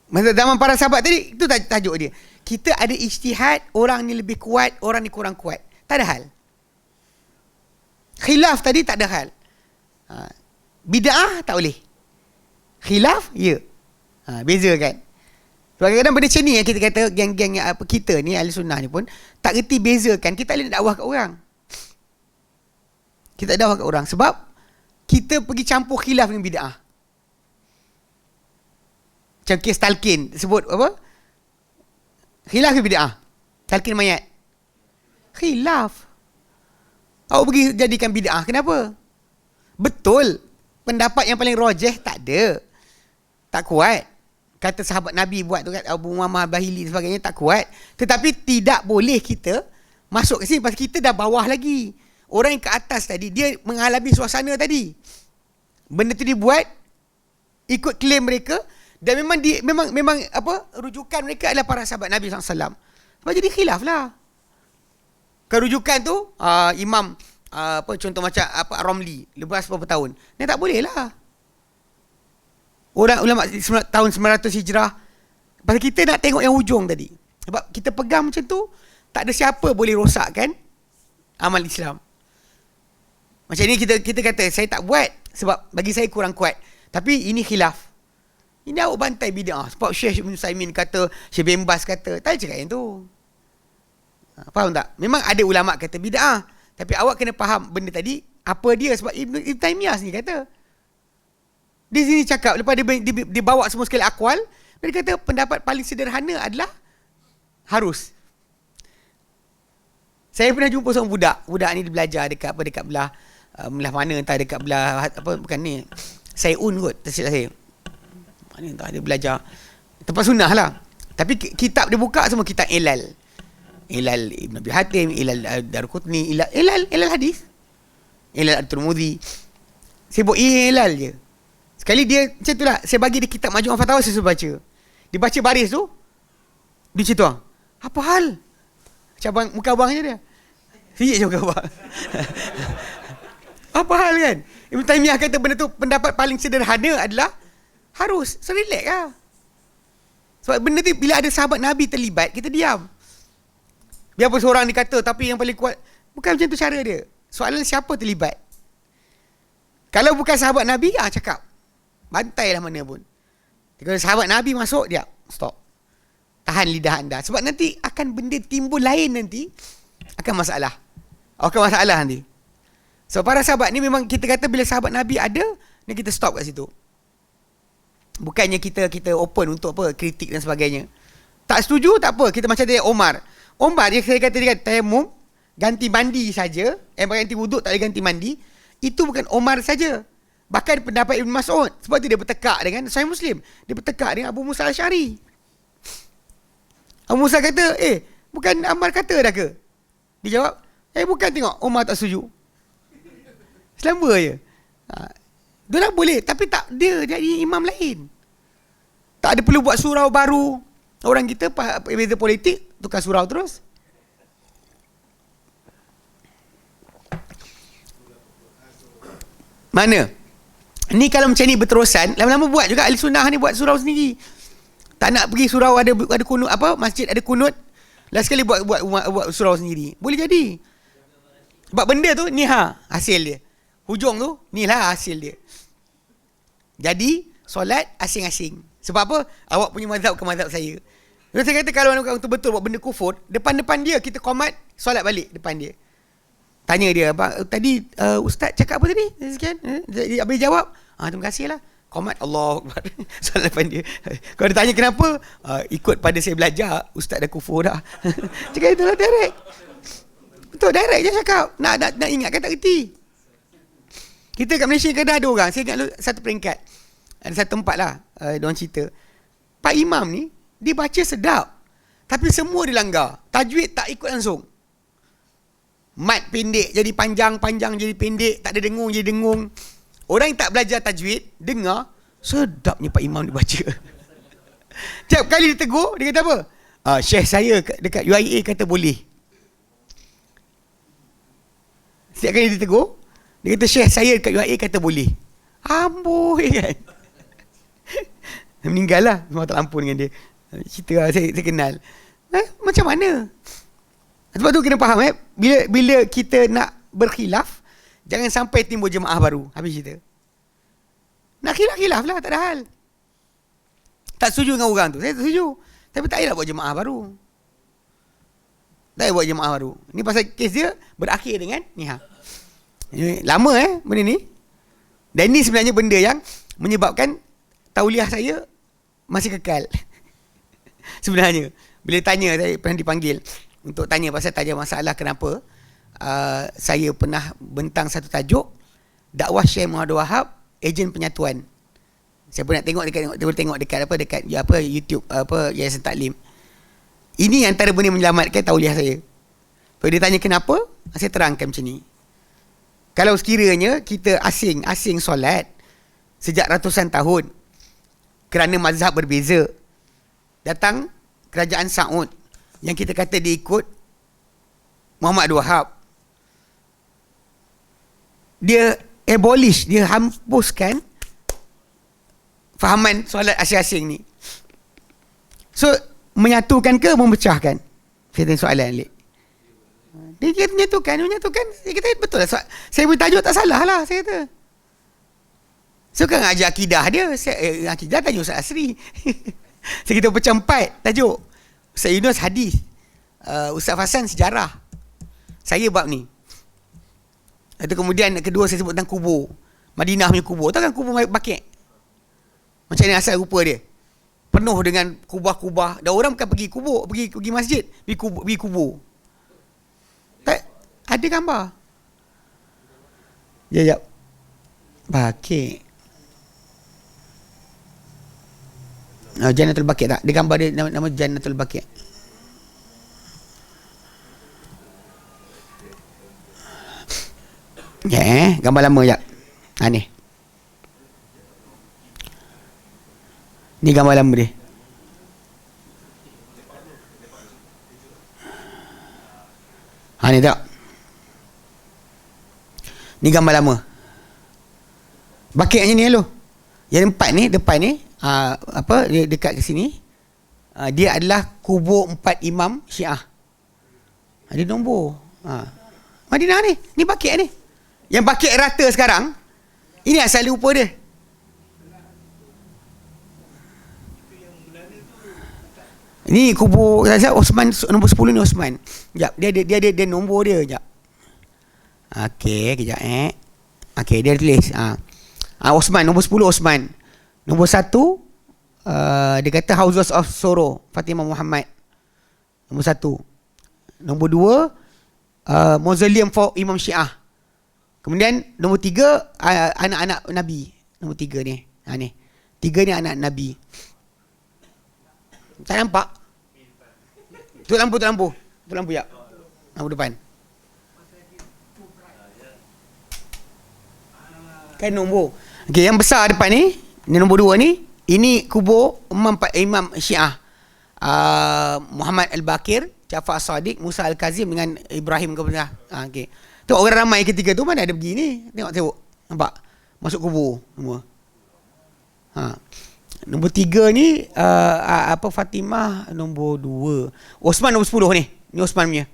A: Masa zaman para sahabat tadi, itu tajuk dia. Kita ada ijtihad, orang ni lebih kuat, orang ni kurang kuat. Tak ada hal. Khilaf tadi tak ada hal. Bid'ah tak boleh. Khilaf, ya. Beza kan. Kadang-kadang benda macam ni yang kita kata, geng-geng yang kita ni, ahli sunnah ni pun, tak reti bezakan. Kita tak boleh nak dakwah kat orang. Kita dakwah kat orang. Sebab, kita pergi campur khilaf dengan bid'ah. Macam kes talqin, sebut apa? Khilaf ke bid'ah? Talqin mayat. Khilaf. Awak pergi jadikan bid'ah. Kenapa? Betul. Pendapat yang paling rajih tak ada. Tak kuat. Kata sahabat Nabi buat tu, kata Abu Muhammad Bahili dan sebagainya, tak kuat. Tetapi tidak boleh kita masuk ke sini pasal kita dah bawah lagi. Orang yang ke atas tadi, dia mengalami suasana tadi. Benda tu dibuat ikut klaim mereka. Dan memang apa, rujukan mereka adalah para sahabat Nabi SAW. Sebab jadi khilaf lah. Kerujukan tu imam contoh macam Romli lepas berapa tahun, ni tak boleh lah. Orang ulama tahun 900 Hijrah. Pasal kita nak tengok yang hujung tadi. Sebab kita pegang macam tu, tak ada siapa boleh rosakkan amal Islam. Macam ni kita kata saya tak buat sebab bagi saya kurang kuat. Tapi ini khilaf. Ini awak bantai bid'ah. Sebab Syekh Ibn Saimin kata, Syekh bin Baz kata, tak cakap yang tu. Faham tak? Memang ada ulama kata bid'ah, tapi awak kena faham benda tadi apa dia. Sebab Ibn Taimiyah sendiri kata, di sini cakap lepas dia bawa semua sekali akwal, dia kata pendapat paling sederhana adalah harus. Saya pernah jumpa seorang budak. Budak ni dia belajar dekat belah belah mana entah, dekat belah apa, bukan ni, Sayun kot, tersilap saya. Mana entah dia belajar tempat sunnah lah. Tapi kitab dia buka semua kitab Ilal. Ilal Ibn Abi Hatim, Ilal Darqutni, Ilal hadis. Ilal At-Tirmidzi. Saya buat Ilal je. Sekali dia macam tu lah, saya bagi dia kitab Majmu' Fatawa, saya suruh baca. Dia baca baris tu, dia macam tu lah. Apa hal? Macam abang, muka abang je dia. Sijik je muka abang. Apa hal kan? Ibn Taymiyah kata benda tu, pendapat paling sederhana adalah harus. So relax lah. Sebab benda tu bila ada sahabat Nabi terlibat, kita diam. Biarpun seorang dia kata, tapi yang paling kuat, bukan macam tu cara dia. Soalan siapa terlibat. Kalau bukan sahabat Nabi, cakap. Bantailah mana pun. Kalau sahabat Nabi masuk, dia stop. Tahan lidah anda. Sebab nanti akan benda timbul lain nanti, akan masalah. Nanti. So para sahabat ni memang kita kata bila sahabat Nabi ada, ni kita stop kat situ. Bukannya kita open untuk apa, kritik dan sebagainya. Tak setuju, tak apa. Kita macam dia Omar, dia kata tayamum, ganti mandi saja, ganti wuduk, tak boleh ganti mandi. Itu bukan Omar saja. Bahkan pendapat Ibn Mas'ud. Sebab tu dia bertekak dengan Sahih Muslim. Dia bertekak dengan Abu Musa Al-Asy'ari. Abu Musa kata, bukan Ammar kata dah ke? Dia jawab, bukan, tengok Omar tak setuju. Selamba je. Dia dah boleh, tapi tak, dia jadi imam lain. Tak ada perlu buat surau baru. Orang kita beza politik, tukar surau terus. Mana? Ni kalau macam ni berterusan, lama-lama buat juga ahli sunnah ni, buat surau sendiri. Tak nak pergi surau ada kunut apa, masjid ada kunut. Last sekali buat surau sendiri. Boleh jadi. Sebab benda tu ni hasil dia. Hujung tu ni lah hasil dia. Jadi solat asing-asing. Sebab apa? Awak punya mazhab ke mazhab saya. Jadi saya kata kalau orang betul-betul buat benda kufur, depan-depan dia kita qomat, solat balik depan dia. Tanya dia, tadi ustaz cakap apa tadi? Sekian. Habis jawab, terima kasih lah. Qomat, Allah Akbar. Solat depan dia. Kalau dia tanya kenapa, ikut pada saya belajar, ustaz dah kufur dah. Cakap itulah direct. Betul, direct je cakap. Nak ingatkan tak kerti. Kita kat Malaysia kadang ada orang, saya ingat dulu satu peringkat. Ada satu tempat lah, diorang cerita. Pak Imam ni, dia baca sedap. Tapi semua dilanggar. Tajwid tak ikut langsung. Mat pendek jadi panjang, panjang jadi pendek, tak ada dengung jadi dengung. Orang yang tak belajar tajwid, dengar, sedapnya Pak Imam dia baca. Setiap kali dia tegur, dia kata apa? Syekh saya dekat UIA kata boleh. Setiap kali dia tegur, dia kata syekh saya dekat UIA kata boleh. Amboi kan. Meninggal lah, semua tak lampu dengan dia. Cerita lah, saya kenal. Macam mana? Sebab tu kena faham bila kita nak berkhilaf, jangan sampai timbul jemaah baru. Habis cerita. Nak khilaf lah, tak ada hal. Tak setuju dengan orang tu, saya tak setuju. Tapi tak payah buat jemaah baru. Tak payah buat jemaah baru. Ni pasal kes dia berakhir dengan ni lama benda ni. Dan ni sebenarnya benda yang menyebabkan tauliah saya masih kekal. Sebenarnya bila tanya, saya pernah dipanggil untuk tanya pasal masalah kenapa saya pernah bentang satu tajuk dakwah Syekh Muhammad Wahab, ejen penyatuan. Saya pernah tengok dekat YouTube Yayasan Taklim. Ini antara benda yang menyelamatkan tauliah saya. Kalau dia tanya kenapa, saya terangkan macam ni. Kalau sekiranya kita asing solat sejak ratusan tahun kerana mazhab berbeza, datang kerajaan Saud yang kita kata dia ikut Muhammad Wahab, dia abolish, dia hapuskan fahaman solat asing-asing ni. So menyatukan ke memecahkan? Saya tanya soalan Alik. Dia kata menyatukan. Saya kata betul lah. Saya punya tajuk tak salah lah, saya kata. So kan ajar akidah dia, akidah tajuk Ustaz Asri. Saya kata pecah 4 tajuk. Ustaz Yunus hadis, Ustaz Hasan sejarah, saya bab ni. Itu kemudian kedua saya sebut tentang kubur Madinah punya kubur. Tahu kan kubur Baqi'? Macam ni asal rupa dia, penuh dengan kubah-kubah. Dan orang bukan pergi kubur, pergi masjid, pergi kubur. Ada gambar. Jap. Baqi'. Jannatul Baqi' tak? Dia gambar dia nama Jannatul Baqi'. Gambar lama jap. Ni. Ni gambar lama dia. Ni tak? Ni gambar lama. Baqi' ni lo. Yang empat ni, depan ni, dia dekat ke sini. Dia adalah kubur 4 imam Syiah. Dia nombor. Madinah ni. Ni Baqi' ni. Yang Baqi' rata sekarang, ini asal rupa dia. Ni kubur Osman, nombor 10 ni Osman. Sekejap, dia nombor dia. Sekejap. Okey, kejap Okey, dia tulis. Osman, nombor 10 Osman. Nombor 1, dia kata Houses of Sorrow, Fatimah Muhammad. Nombor 1. Nombor 2, Mausoleum for Imam Syiah. Kemudian nombor 3, anak-anak Nabi. Nombor 3 ni. Ni. 3 ni anak Nabi. Tak nampak? Tu lampu jap. Lampu depan. Kan nombor. Okey, yang besar depan ni nombor 2 ni, ini kubur Imam Syiah. Muhammad Al-Baqir, Ja'far As-Sadiq, Musa Al-Kazim dengan Ibrahim kepada. Okey. Tu orang ramai ketiga tu mana ada pergi ni. Tengok. Nampak? Masuk kubur semua. Nombor 3 ni Fatimah. Nombor 2 Osman, nombor 10 ni. Ni Osman punya.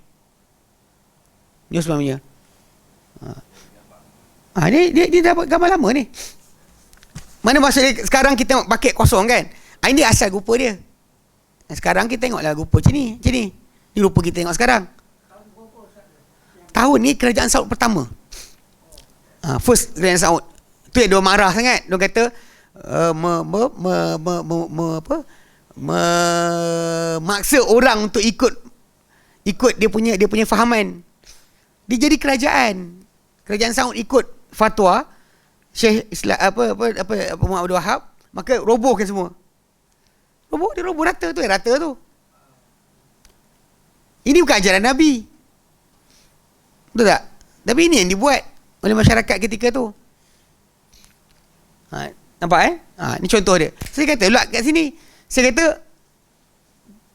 A: Dia dapat gambar lama ni. Mana maksudnya sekarang kita tengok Baqi' kosong kan? Ini asal rupa dia. Sekarang kita tengoklah rupa macam ni. Ni rupa kita tengok sekarang. Tahun ni kerajaan Saud pertama. First kerajaan Saud. Tu yang dia marah sangat. Dia kata memaksa orang untuk ikut dia punya fahaman. Dia jadi kerajaan Saud ikut fatwa Syekh Islam Muhammad Abdul Wahab, maka robohkan semua. Dia roboh rata tu. Ini bukan ajaran Nabi. Betul tak? Tapi ini yang dibuat oleh masyarakat ketika tu. Nampak ni contoh dia. Saya kata pula kat sini, saya kata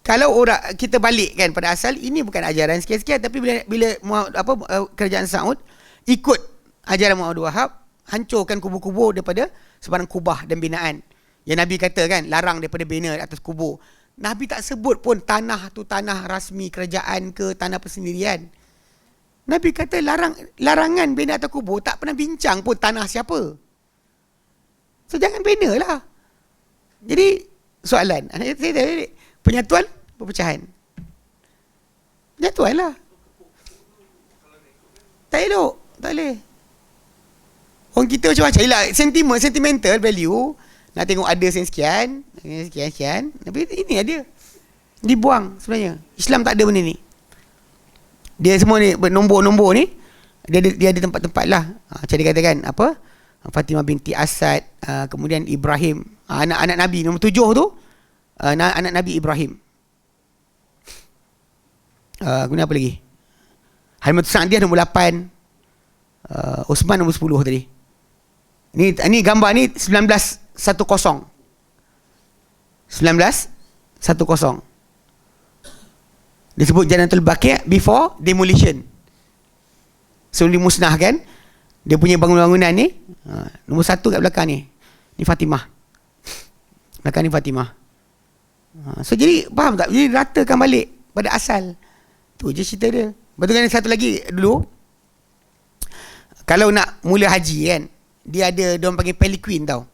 A: kalau orang kita balik kan pada asal, ini bukan ajaran sekian-sekian, tapi bila kerajaan Saud ikut ajaran Muhammad Abdul Wahab, hancurkan kubur-kubur daripada sebarang kubah dan binaan. Yang Nabi kata kan, larang daripada bina atas kubur. Nabi tak sebut pun tanah tu tanah rasmi kerajaan ke tanah persendirian. Nabi kata larangan bina atas kubur, tak pernah bincang pun tanah siapa. So jangan bina lah. Jadi soalan, saya penyatuan, perpecahan. Penyatuan lah. Tak elok, tak boleh. Orang kita macam-macam lah, sentimental value. Nak tengok ada sekian. Tapi ini ada. Dibuang sebenarnya. Islam tak ada benda ni. Dia semua ni nombor-nombor ni, dia ada tempat-tempat lah. Macam dia katakan Fatimah binti Asad, kemudian Ibrahim, anak-anak Nabi. Nombor 7 tu anak Nabi Ibrahim. Kemudian apa lagi? Halimatus Sa'diyah nombor 8. Osman nombor 10 tadi. Ini gambar ni 1910. Disebut Jannatul Baqi' before demolition. Sebelum dimusnahkan, dia punya bangunan-bangunan ni, nombor 1 kat belakang ni. Ni Fatimah. Belakang ni Fatimah. So jadi faham tak? Jadi ratakan balik pada asal. Tu je cerita dia. Betul kan? Satu lagi dulu, kalau nak mula haji kan, dia ada, diorang panggil palanquin tau.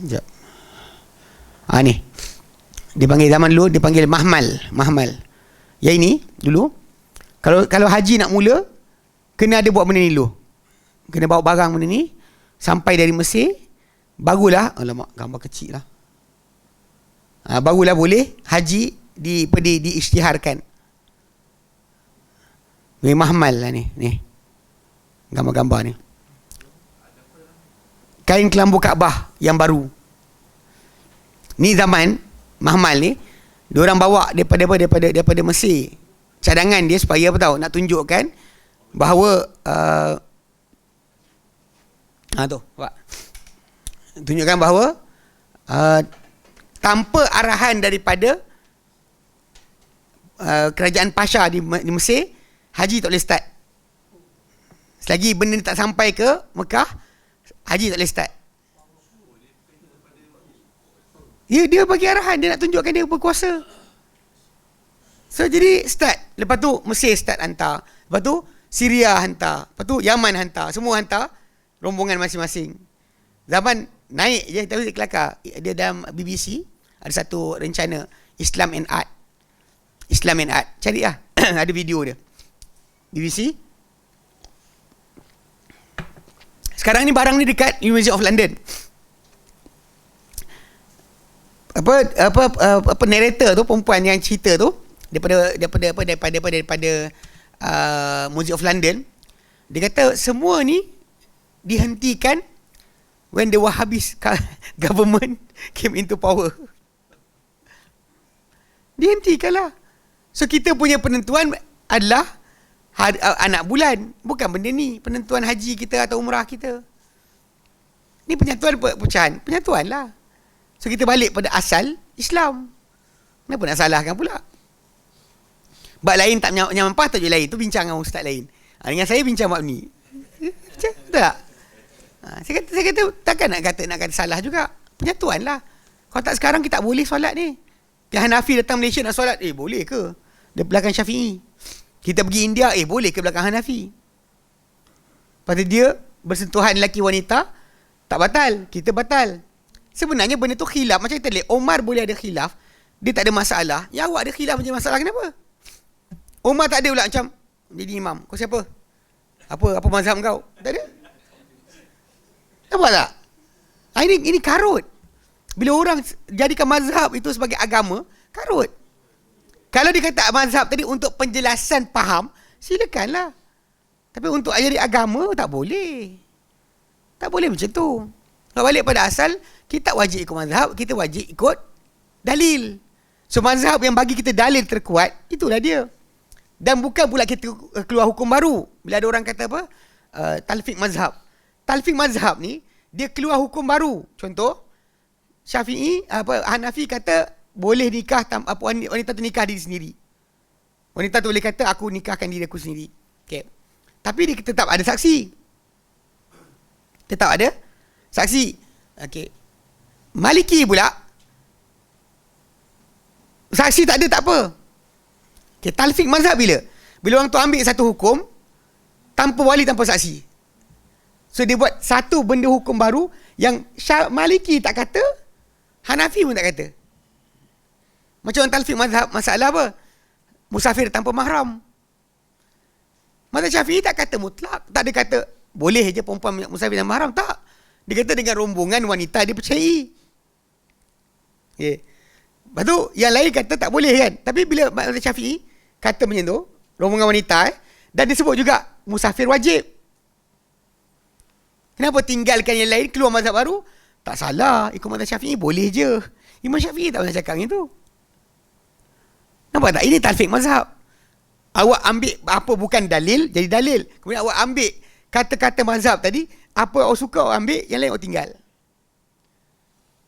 A: Sekejap. Ni. Dia panggil zaman dulu, dia panggil mahmal. Yang ini dulu, kalau haji nak mula, kena ada buat benda ni dulu. Kena bawa barang benda ni sampai dari Mesir, barulah, alamak gambar kecil lah. Barulah boleh haji diisytiharkan. Ni mahmal lah ni. Gambar-gambar ni. Kain kelambu Kaabah yang baru. Ni zaman mahmal ni, diorang bawa daripada Mesir. Cadangan dia supaya apa tahu, nak tunjukkan bahawa tu, Pak. Tunjukkan bahawa tanpa arahan daripada kerajaan Pasha di Mesir, haji tak boleh start. Selagi benda ni tak sampai ke Mekah, haji tak boleh start. Dia bagi arahan, dia nak tunjukkan dia berkuasa. So jadi start. Lepas tu Mesir start hantar. Lepas tu Syria hantar. Lepas tu Yaman hantar. Semua hantar rombongan masing-masing. Zaman naik je, tapi kelakar. Dia dalam BBC ada satu rencana Islam and Art. Islam and Art. Cari lah. Ada video dia. BBC. Sekarang ni barang ni dekat University of London. Apa narrator tu, perempuan yang cerita tu daripada Museum of London, dia kata semua ni dihentikan when the Wahhabis government came into power. Dihentikanlah. So kita punya penentuan adalah anak bulan, bukan benda ni penentuan haji kita atau umrah kita. Ni penyatuan lah. So kita balik pada asal Islam. Kenapa nak salahkan pula? Bab lain tak menyampah tajuk lain. Tu bincang dengan ustaz lain. Dengan saya bincang bab ni. Betul tak? Saya kata takkan nak kata salah juga. Penyatuan lah. Kalau tak sekarang kita tak boleh solat ni. Yang Hanafi datang Malaysia nak solat, boleh ke? Dia belakang Syafi'i. Kita pergi India, boleh ke belakang Hanafi? Pada dia bersentuhan lelaki wanita tak batal, kita batal. Sebenarnya benda tu khilaf. Macam kita lihat Omar boleh ada khilaf, dia tak ada masalah. Yang awak ada khilaf macam masalah, kenapa? Omar tak ada pula macam jadi imam. Kau siapa? Apa mazhab kau? Tak ada. Nampak tak? Ini karut. Bila orang jadikan mazhab itu sebagai agama, karut. Kalau dia kata mazhab tadi untuk penjelasan faham, silakanlah. Tapi untuk jadi agama, tak boleh. Tak boleh macam tu. Kalau balik pada asal, kita wajib ikut mazhab, kita wajib ikut dalil. So mazhab yang bagi kita dalil terkuat, itulah dia. Dan bukan pula kita keluar hukum baru. Bila ada orang kata apa? Talfiq mazhab. Talfiq mazhab ni, dia keluar hukum baru. Contoh, Syafi'i, Hanafi kata boleh nikah, wanita tu nikah diri sendiri. Wanita tu boleh kata aku nikahkan diri aku sendiri. Okay. Tapi dia tetap ada saksi. Tetap ada saksi. Okay. Maliki pula, saksi tak ada tak apa. Okay, talfiq mazhab bila? Bila orang tu ambil satu hukum tanpa wali, tanpa saksi. So dia buat satu benda hukum baru yang Maliki tak kata, Hanafi pun tak kata. Macam orang talfiq mazhab, masalah apa? Musafir tanpa mahram. Mazhab Syafi'i tak kata mutlak, tak ada kata boleh je perempuan musafir tanpa mahram, tak. Dia kata dengan rombongan wanita dia percayai. Okay. Lepas tu yang lain kata tak boleh kan. Tapi bila mazhab Syafi'i kata macam tu, rombongan wanita, dan disebut juga musafir wajib. Kenapa tinggalkan yang lain, keluar mazhab baru? Tak salah, ikut mazhab Syafi'i boleh je. Imam Syafi'i tak pernah cakap macam tu. Nampak tak? Ini talfiq mazhab. Awak ambil apa bukan dalil, jadi dalil. Kemudian awak ambil kata-kata mazhab tadi, apa awak suka awak ambil, yang lain awak tinggal.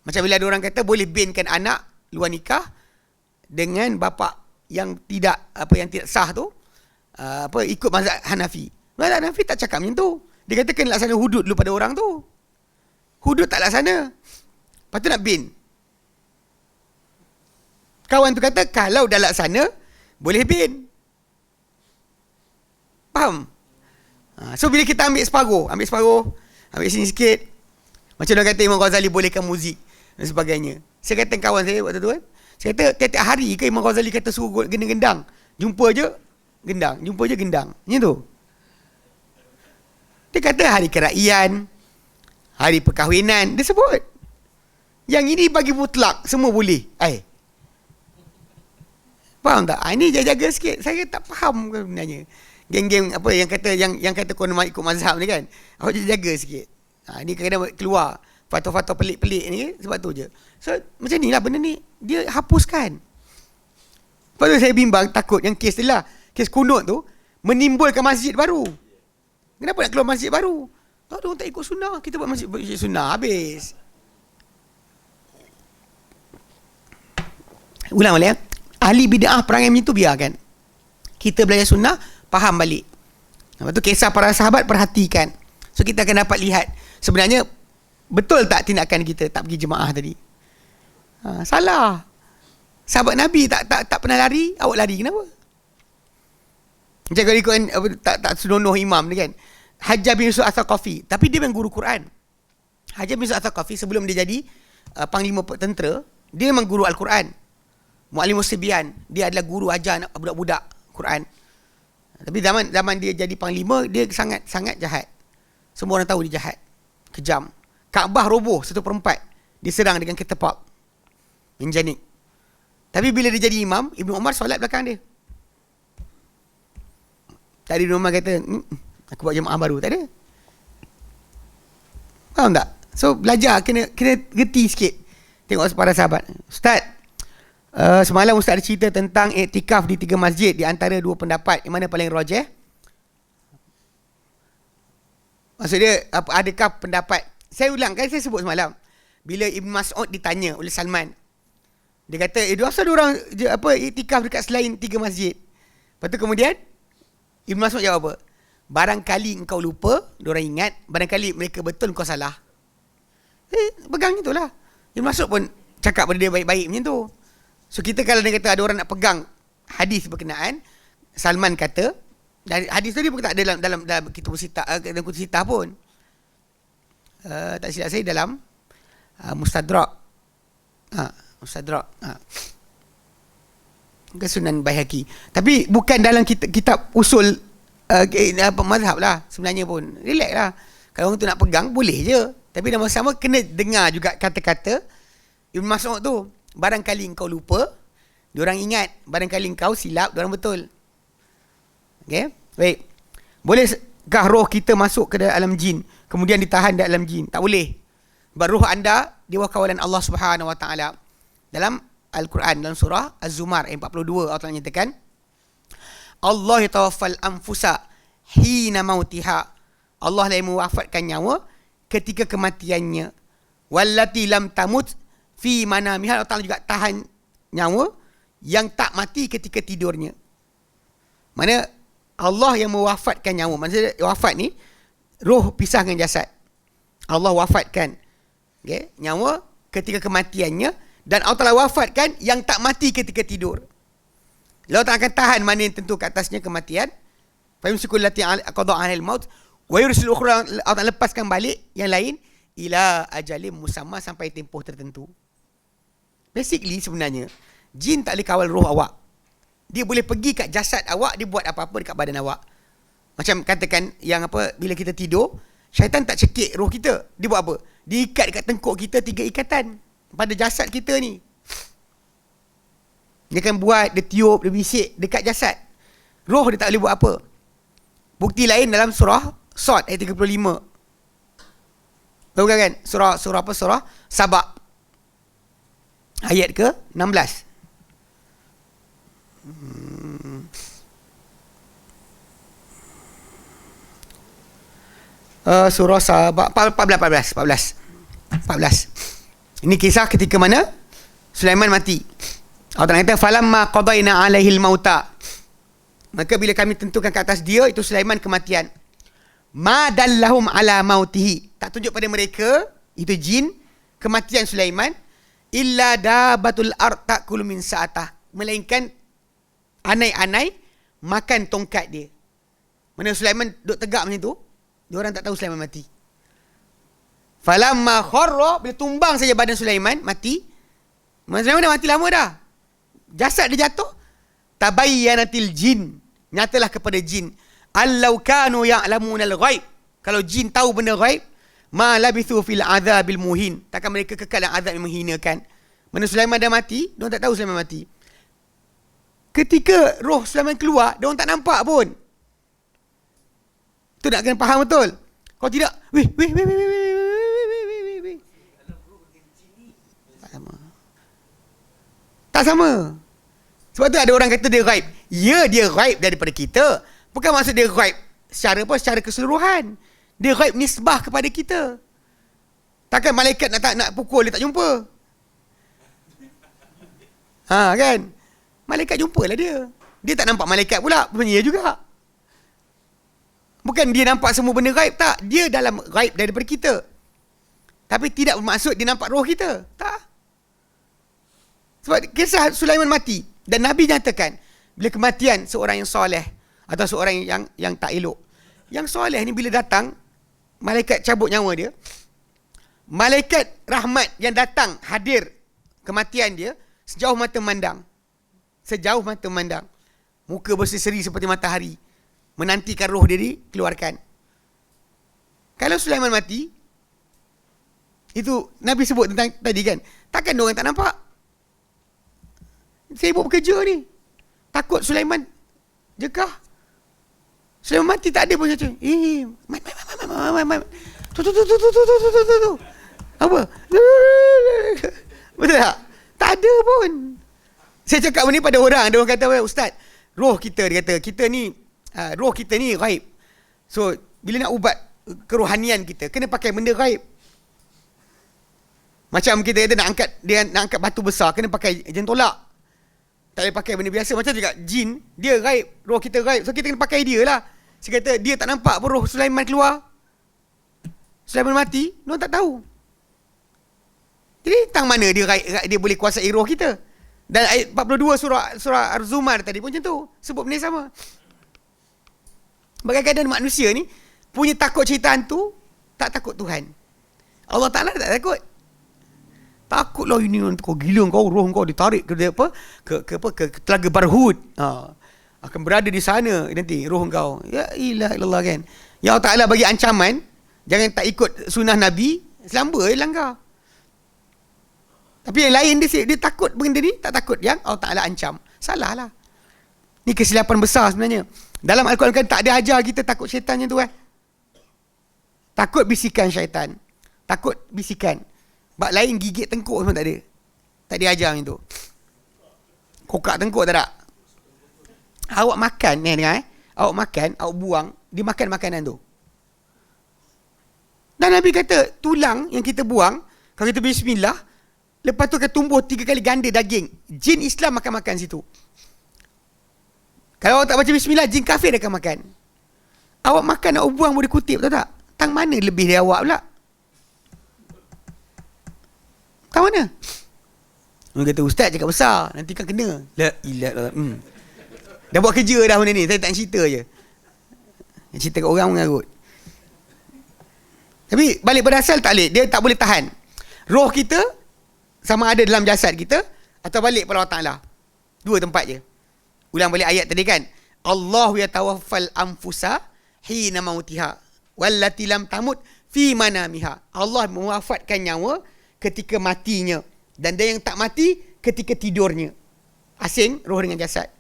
A: Macam bila ada orang kata boleh binkan anak luar nikah dengan bapa yang tidak sah tu, ikut mazhab Hanafi. Mazhab Hanafi tak cakap macam tu. Dia kata kena laksana hudud dulu pada orang tu. Hudud tak laksana. Lepas tu nak bin. Kawan tu kata kalau dah laksana boleh bin. Faham? So bila kita ambil separuh, ambil sini sikit. Macam orang kata Imam Ghazali bolehkan muzik dan sebagainya. Saya kata kawan saya waktu tu kan, saya kata tiap-tiap hari ke Imam Ghazali kata suruh gendang-gendang. Jumpa je gendang. Macam tu. Dia kata hari keraian, Hari perkahwinan dia sebut. Yang ini bagi mutlak, semua boleh. Faham tak? Ini jaga sikit. Saya tak faham sebenarnya. Geng-geng apa yang kata yang kata kau nak ikut mazhab ni kan. Awak jaga sikit. Ni kadang-kadang keluar fatwa-fatwa pelik-pelik ni sebab tu je. So macam ni lah benda ni. Dia hapuskan. Lepas tu saya bimbang takut yang kes tu lah. Kes kunut tu menimbulkan masjid baru. Kenapa nak keluar masjid baru? Tak ada orang tak ikut sunnah. Kita buat masjid sunnah habis. Ulang balik ya. Ahli bid'ah perangai macam tu biarkan. Kita belajar sunnah, faham balik. Lepas tu kisah para sahabat perhatikan. So kita akan dapat lihat sebenarnya betul tak tindakan kita tak pergi jemaah tadi. Salah. Sahabat Nabi tak pernah lari, awak lari kenapa? Macam kalau ikut tak senonoh imam ni kan. Hajjaj bin Yusuf Al-Thaqafi, tapi dia memang guru Quran. Hajjaj bin Yusuf Al-Thaqafi sebelum dia jadi panglima tentera, dia memang guru Al-Quran. Muallimus Sibyan, dia adalah guru ajar budak-budak Quran. Tapi zaman dia jadi panglima, dia sangat jahat. Semua orang tahu dia jahat. Kejam. Kaabah roboh 1/4. Diserang dengan ketepak. Menjanik. Tapi bila dia jadi imam, Ibnu Umar solat belakang dia. Tak ada Ibnu Umar kata, aku buat jemaah baru. Tak ada. Faham tak? So belajar, kena gerti sikit. Tengok para sahabat. Ustaz, semalam Ustaz ada cerita tentang iktikaf di 3 masjid. Di antara 2 pendapat, yang mana paling rajih? Maksud dia, adakah pendapat? Saya ulang, kan saya sebut semalam. Bila Ibn Mas'ud ditanya oleh Salman, dia kata, asal diorang iktikaf dekat selain 3 masjid? Lepas tu kemudian Ibn Mas'ud jawab apa? Barangkali engkau lupa, diorang ingat. Barangkali mereka betul, engkau salah. Pegang itulah. Ibn Mas'ud pun cakap pada dia baik-baik macam tu. So kita kalau dia kata ada orang nak pegang hadis berkenaan, Salman kata, dan hadis tu dia pun tak ada dalam kitab sitah pun. Tak silap saya dalam Mustadrak. Mustadrak. Ke Sunan Baihaqi. Tapi bukan dalam kitab usul mazhab lah sebenarnya pun. Relax lah. Kalau orang tu nak pegang boleh je. Tapi dalam masa sama kena dengar juga kata-kata Ibn Mas'ud tu. Barangkali engkau lupa, diorang ingat. Barangkali engkau silap, diorang betul. Okay? Baik. Bolehkah roh kita masuk ke dalam jin, kemudian ditahan dalam jin? Tak boleh. Sebab roh anda di bawah kawalan Allah Subhanahu Wa Taala. Dalam Al-Quran, dalam surah Az-Zumar ayat 42, Allah Ta'ala nyatakan, Allah yatawaffal anfusa hina mautiha. Allah lah yang mewafatkan nyawa ketika kematiannya. Wallati lam tamut fi manamiha. Allah Ta'ala juga tahan nyawa yang tak mati ketika tidurnya. Mana Allah yang mewafatkan nyawa. Maksudnya wafat ni, roh pisah dengan jasad. Allah wafatkan nyawa ketika kematiannya. Dan Allah Ta'ala wafatkan yang tak mati ketika tidur. Allah Ta'ala akan tahan mana yang tentu ke atasnya kematian. Fayumsikul lati qada 'alal maut wa yursil ukhra. Allah Ta'ala lepaskan balik yang lain ila ajalim musamma, sampai tempoh tertentu. Basically sebenarnya jin tak boleh kawal roh awak. Dia boleh pergi kat jasad awak, dia buat apa-apa dekat badan awak. Macam katakan yang bila kita tidur, syaitan tak cekik roh kita. Dia buat apa? Dia ikat dekat tengkuk kita 3 ikatan pada jasad kita ni. Dia akan buat, dia tiup, dia bisik dekat jasad. Roh dia tak boleh buat apa. Bukti lain dalam surah Sad ayat 35. Tahu kan? Surah apa? Surah Sabah ayat ke 16. Surah Sabah 14. Ini kisah ketika mana Sulaiman mati. Allah kata falamma qadaina alaihil mauta. Maka bila kami tentukan ke atas dia, itu Sulaiman kematian. Ma dallahum ala mautihi. Tak tunjuk pada mereka, itu jin, kematian Sulaiman, illa dabatul ard ta'kulu min sa'atah. Melainkan anai-anai makan tongkat dia. Mana Sulaiman duduk tegak macam tu, dia orang tak tahu Sulaiman mati. Falamma kharra, bila tumbang saja badan Sulaiman, mati. Sulaiman dah mati lama dah. Jasad dia jatuh. Tabayyanatil jin. Nyatalah kepada jin. Allau kanu ya'lamunal ghaib. Kalau jin tahu benda ghaib, Ma labithu fil azabil muhin. Takkan mereka kekal dalam azab yang menghinakan. Mana Sulaiman dah mati, diorang tak tahu Sulaiman mati. Ketika roh Sulaiman keluar, diorang tak nampak pun. Tu nak kena faham betul. Kalau tidak, weh. Tak sama. Tak sama. Sebab tu ada orang kata dia ghaib. Ya, dia ghaib daripada kita. Bukan maksud dia ghaib secara keseluruhan. Dia ghaib nisbah kepada kita. Takkan malaikat nak pukul dia tak jumpa. Kan? Malaikat jumpalah dia. Dia tak nampak malaikat pula, sebenarnya juga. Bukan dia nampak semua benda ghaib, tak. Dia dalam ghaib daripada kita. Tapi tidak bermaksud dia nampak roh kita. Tak. Sebab kisah Sulaiman mati. Dan Nabi nyatakan, bila kematian seorang yang soleh atau seorang yang tak elok. Yang soleh ni bila datang, malaikat cabut nyawa dia. Malaikat rahmat yang datang hadir kematian dia, sejauh mata memandang. Sejauh mata memandang. Muka berseri seperti matahari. Menantikan roh dia dikeluarkan. Kalau Sulaiman mati, itu Nabi sebut tentang tadi kan, takkan orang tak nampak. Sibuk bekerja ni. Takut Sulaiman jekah. Sulaiman mati tak ada pun macam tu. Apa? Betul tak? Tak ada pun. Saya cakap ni pada orang. Ada orang kata, Ustaz, roh kita, dia kata, roh kita ni ghaib. So, bila nak ubat kerohanian kita, kena pakai benda ghaib. Macam kita kata nak angkat batu besar, kena pakai jentolak. Tak boleh pakai benda biasa. Macam juga jin, dia ghaib, roh kita ghaib. So, kita kena pakai dia lah. Saya kata, dia tak nampak pun roh Sulaiman keluar. Sulaiman mati, dia tak tahu. Jadi, tang mana dia boleh kuasai roh kita? Dan ayat 42 surah Ar-Zumar tadi pun macam tu. Sebut benda sama. Kadang-kadang manusia ni punya takut cerita hantu, tak takut Tuhan. Allah Ta'ala tak takut. Takutlah ini kau gila, kau roh kau ditarik ke Telaga Barhud. Akan berada di sana nanti roh kau. Ya ilah kan. Ya Allah Ta'ala bagi ancaman, jangan tak ikut sunnah Nabi, selamba langgar. Tapi yang lain dia takut benda ni, tak takut yang Allah Ta'ala ancam. Salah lah. Ni kesilapan besar sebenarnya. Dalam Al-Quran kan tak ada ajar kita takut syaitan macam tu Takut bisikan syaitan. Takut bisikan. Bak lain gigit tengkuk semua tak ada. Tak ada ajar macam tu. Kokak tengkuk tak ada. Awak makan ni dengar Awak makan, awak buang, dia makan makanan tu. Dan Nabi kata, tulang yang kita buang, kalau kita bismillah, lepas tu akan tumbuh 3 kali ganda daging. Jin Islam akan makan situ. Kalau awak tak baca bismillah, jin kafir akan makan. Awak makan, awak buang boleh kutip, tahu tak? Tang mana lebih dari awak pula? Tang mana? Orang kata, Ustaz cakap besar, nanti kan kena. La ilah. Dah buat kerja dah benda ni, saya tak cerita je. Cerita kat orang mengarut. Tapi balik pada asal tak boleh. Dia tak boleh tahan. Roh kita sama ada dalam jasad kita atau balik pada Allah Ta'ala. 2 tempat je. Ulang balik ayat tadi kan. Allahu yatawaffal anfusa hina mautiha wallati lam tamut fi manamiha. Allah mewafatkan nyawa ketika matinya. Dan dia yang tak mati ketika tidurnya. Asing roh dengan jasad.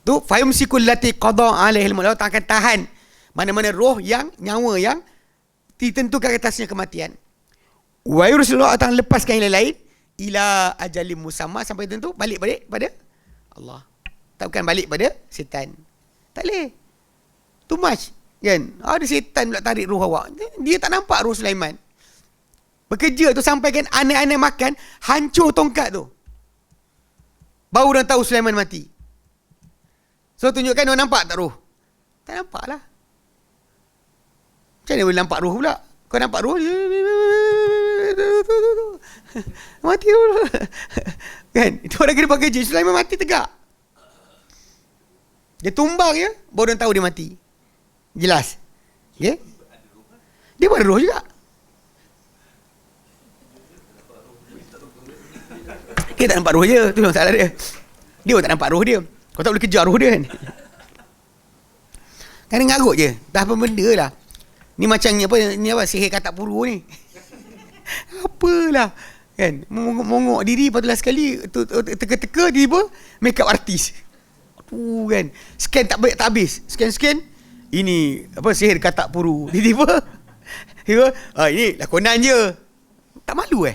A: Tu fayumsikul lati qada alaihil maut. Allah akan tahan mana-mana roh yang nyawa yang ditentukan atasnya kematian. Wa yursilullah akan lepaskan yang lain ila ajalim musamma sampai tentu balik pada Allah. Tak bukan balik pada setan. Tak boleh. Too much. Kan? Ada setan pula tarik roh awak. Dia tak nampak roh Sulaiman. Bekerja tu sampai kan aneh-aneh makan, hancur tongkat tu. Baru orang tahu Sulaiman mati. So tunjukkan orang nampak tak roh? Tak nampak lah. Macam mana boleh nampak roh pula? Kau nampak roh? Mati roh. Kan? Itu orang kena pakai kerja. Sulaiman mati tegak. Dia tumbang ya, baru orang tahu dia mati. Jelas. Okay? Dia pun ada roh juga. Dia tak nampak roh je. Tu masalah dia. Dia pun tak nampak roh dia. Kau tak boleh kejar roh dia kan. Kan ngarut je. Dah apa benda lah. Ni macam ni apa sihir katak puru ni. Apalah kan, mongok diri patutlah sekali teka-teka tiba make up artis. Aduh kan, scan tak habis. Scan ini apa sihir katak puru. Tiba-tiba ini lakonan je. Tak malu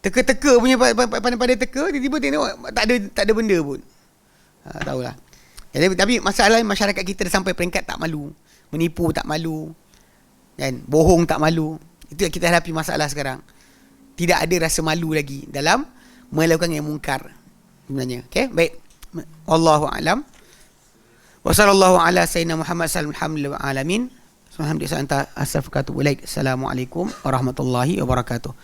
A: teka-teka punya pandai-pandai teka, tiba-tiba tengok tak ada benda pun. Tahulah. Tapi masalah masyarakat kita dah sampai peringkat tak malu. Menipu tak malu. Kan? Bohong tak malu. Itu yang kita hadapi masalah sekarang. Tidak ada rasa malu lagi dalam melakukan yang mungkar sebenarnya. Okey, baik. Wallahu a'lam. Wa sallallahu ala sayyidina Muhammad sallallahu alaihi alamin. Alhamdulillah anta astaghfiruka wa atubu ilaik. Assalamualaikum warahmatullahi wabarakatuh.